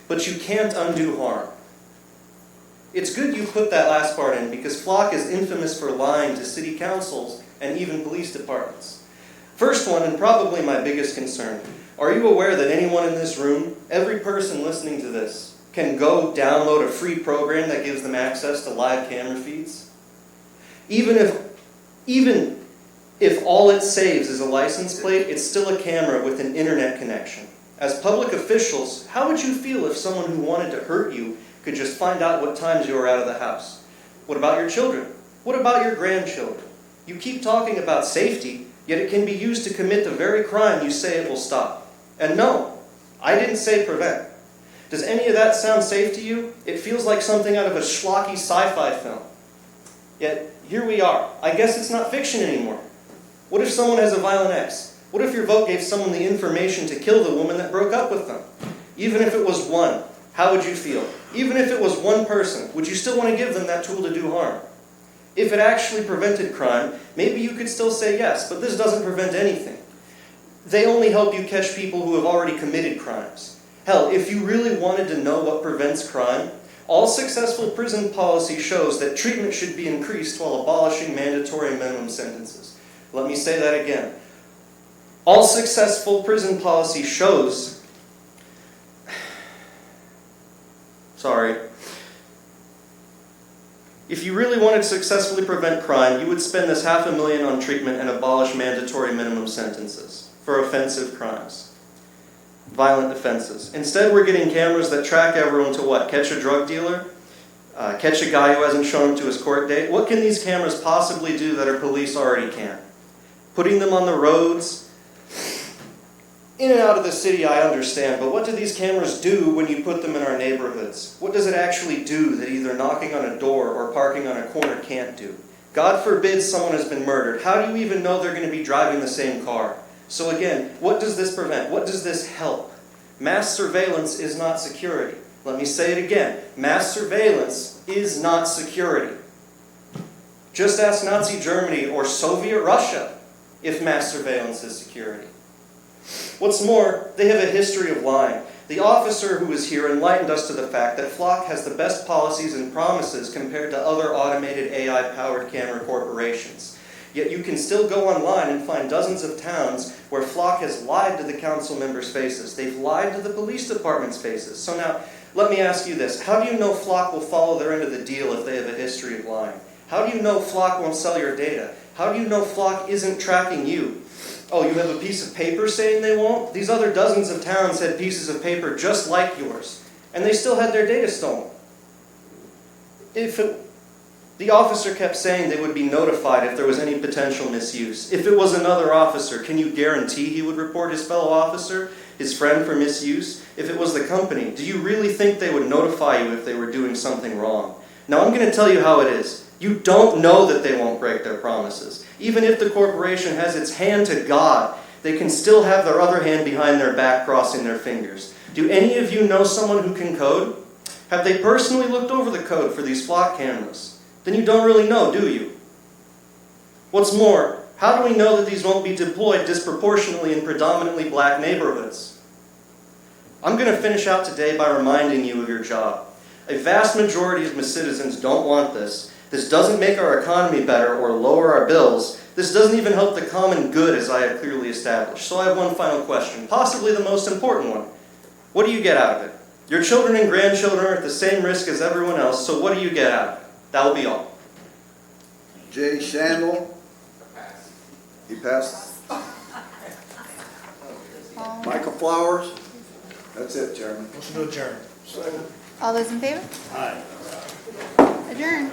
But you can't undo harm. It's good you put that last part in because Flock is infamous for lying to city councils and even police departments. First one, and probably my biggest concern, are you aware that anyone in this room, every person listening to this, can go download a free program that gives them access to live camera feeds? Even if all it saves is a license plate, it's still a camera with an internet connection. As public officials, how would you feel if someone who wanted to hurt you could just find out what times you were out of the house? What about your children? What about your grandchildren? You keep talking about safety, yet it can be used to commit the very crime you say it will stop. And no, I didn't say prevent. Does any of that sound safe to you? It feels like something out of a schlocky sci-fi film. Yet, here we are. I guess it's not fiction anymore. What if someone has a violent ex? What if your vote gave someone the information to kill the woman that broke up with them? Even if it was one, how would you feel? Even if it was one person, would you still want to give them that tool to do harm? If it actually prevented crime, maybe you could still say yes, but this doesn't prevent anything. They only help you catch people who have already committed crimes. Hell, if you really wanted to know what prevents crime, all successful prison policy shows that treatment should be increased while abolishing mandatory minimum sentences. Let me say that again. All successful prison policy shows... Sorry. If you really wanted to successfully prevent crime, you would spend this $500,000 on treatment and abolish mandatory minimum sentences for offensive crimes. Violent offenses. Instead, we're getting cameras that track everyone to what? Catch a drug dealer? Catch a guy who hasn't shown up to his court date? What can these cameras possibly do that our police already can? Putting them on the roads, in and out of the city, I understand, but what do these cameras do when you put them in our neighborhoods? What does it actually do that either knocking on a door or parking on a corner can't do? God forbid someone has been murdered. How do you even know they're going to be driving the same car? So again, what does this prevent? What does this help? Mass surveillance is not security. Let me say it again. Mass surveillance is not security. Just ask Nazi Germany or Soviet Russia if mass surveillance is security. What's more, they have a history of lying. The officer who was here enlightened us to the fact that Flock has the best policies and promises compared to other automated AI-powered camera corporations. Yet you can still go online and find dozens of towns where Flock has lied to the council members' faces. They've lied to the police department's faces. So now, let me ask you this. How do you know Flock will follow their end of the deal if they have a history of lying? How do you know Flock won't sell your data? How do you know Flock isn't tracking you? Oh, you have a piece of paper saying they won't? These other dozens of towns had pieces of paper just like yours, and they still had their data stolen. The officer kept saying they would be notified if there was any potential misuse. If it was another officer, can you guarantee he would report his fellow officer, his friend, for misuse? If it was the company, do you really think they would notify you if they were doing something wrong? Now I'm going to tell you how it is. You don't know that they won't break their promises. Even if the corporation has its hand to God, they can still have their other hand behind their back crossing their fingers. Do any of you know someone who can code? Have they personally looked over the code for these Flock cameras? Then you don't really know, do you? What's more, how do we know that these won't be deployed disproportionately in predominantly black neighborhoods? I'm going to finish out today by reminding you of your job. A vast majority of citizens don't want this. This doesn't make our economy better or lower our bills. This doesn't even help the common good, as I have clearly established. So I have one final question, possibly the most important one. What do you get out of it? Your children and grandchildren are at the same risk as everyone else, so what do you get out of it? That will be all. Jay Shandel? He passed. Michael Flowers? That's it, Chairman. Motion to adjourn. All those in favor? Aye. Adjourn.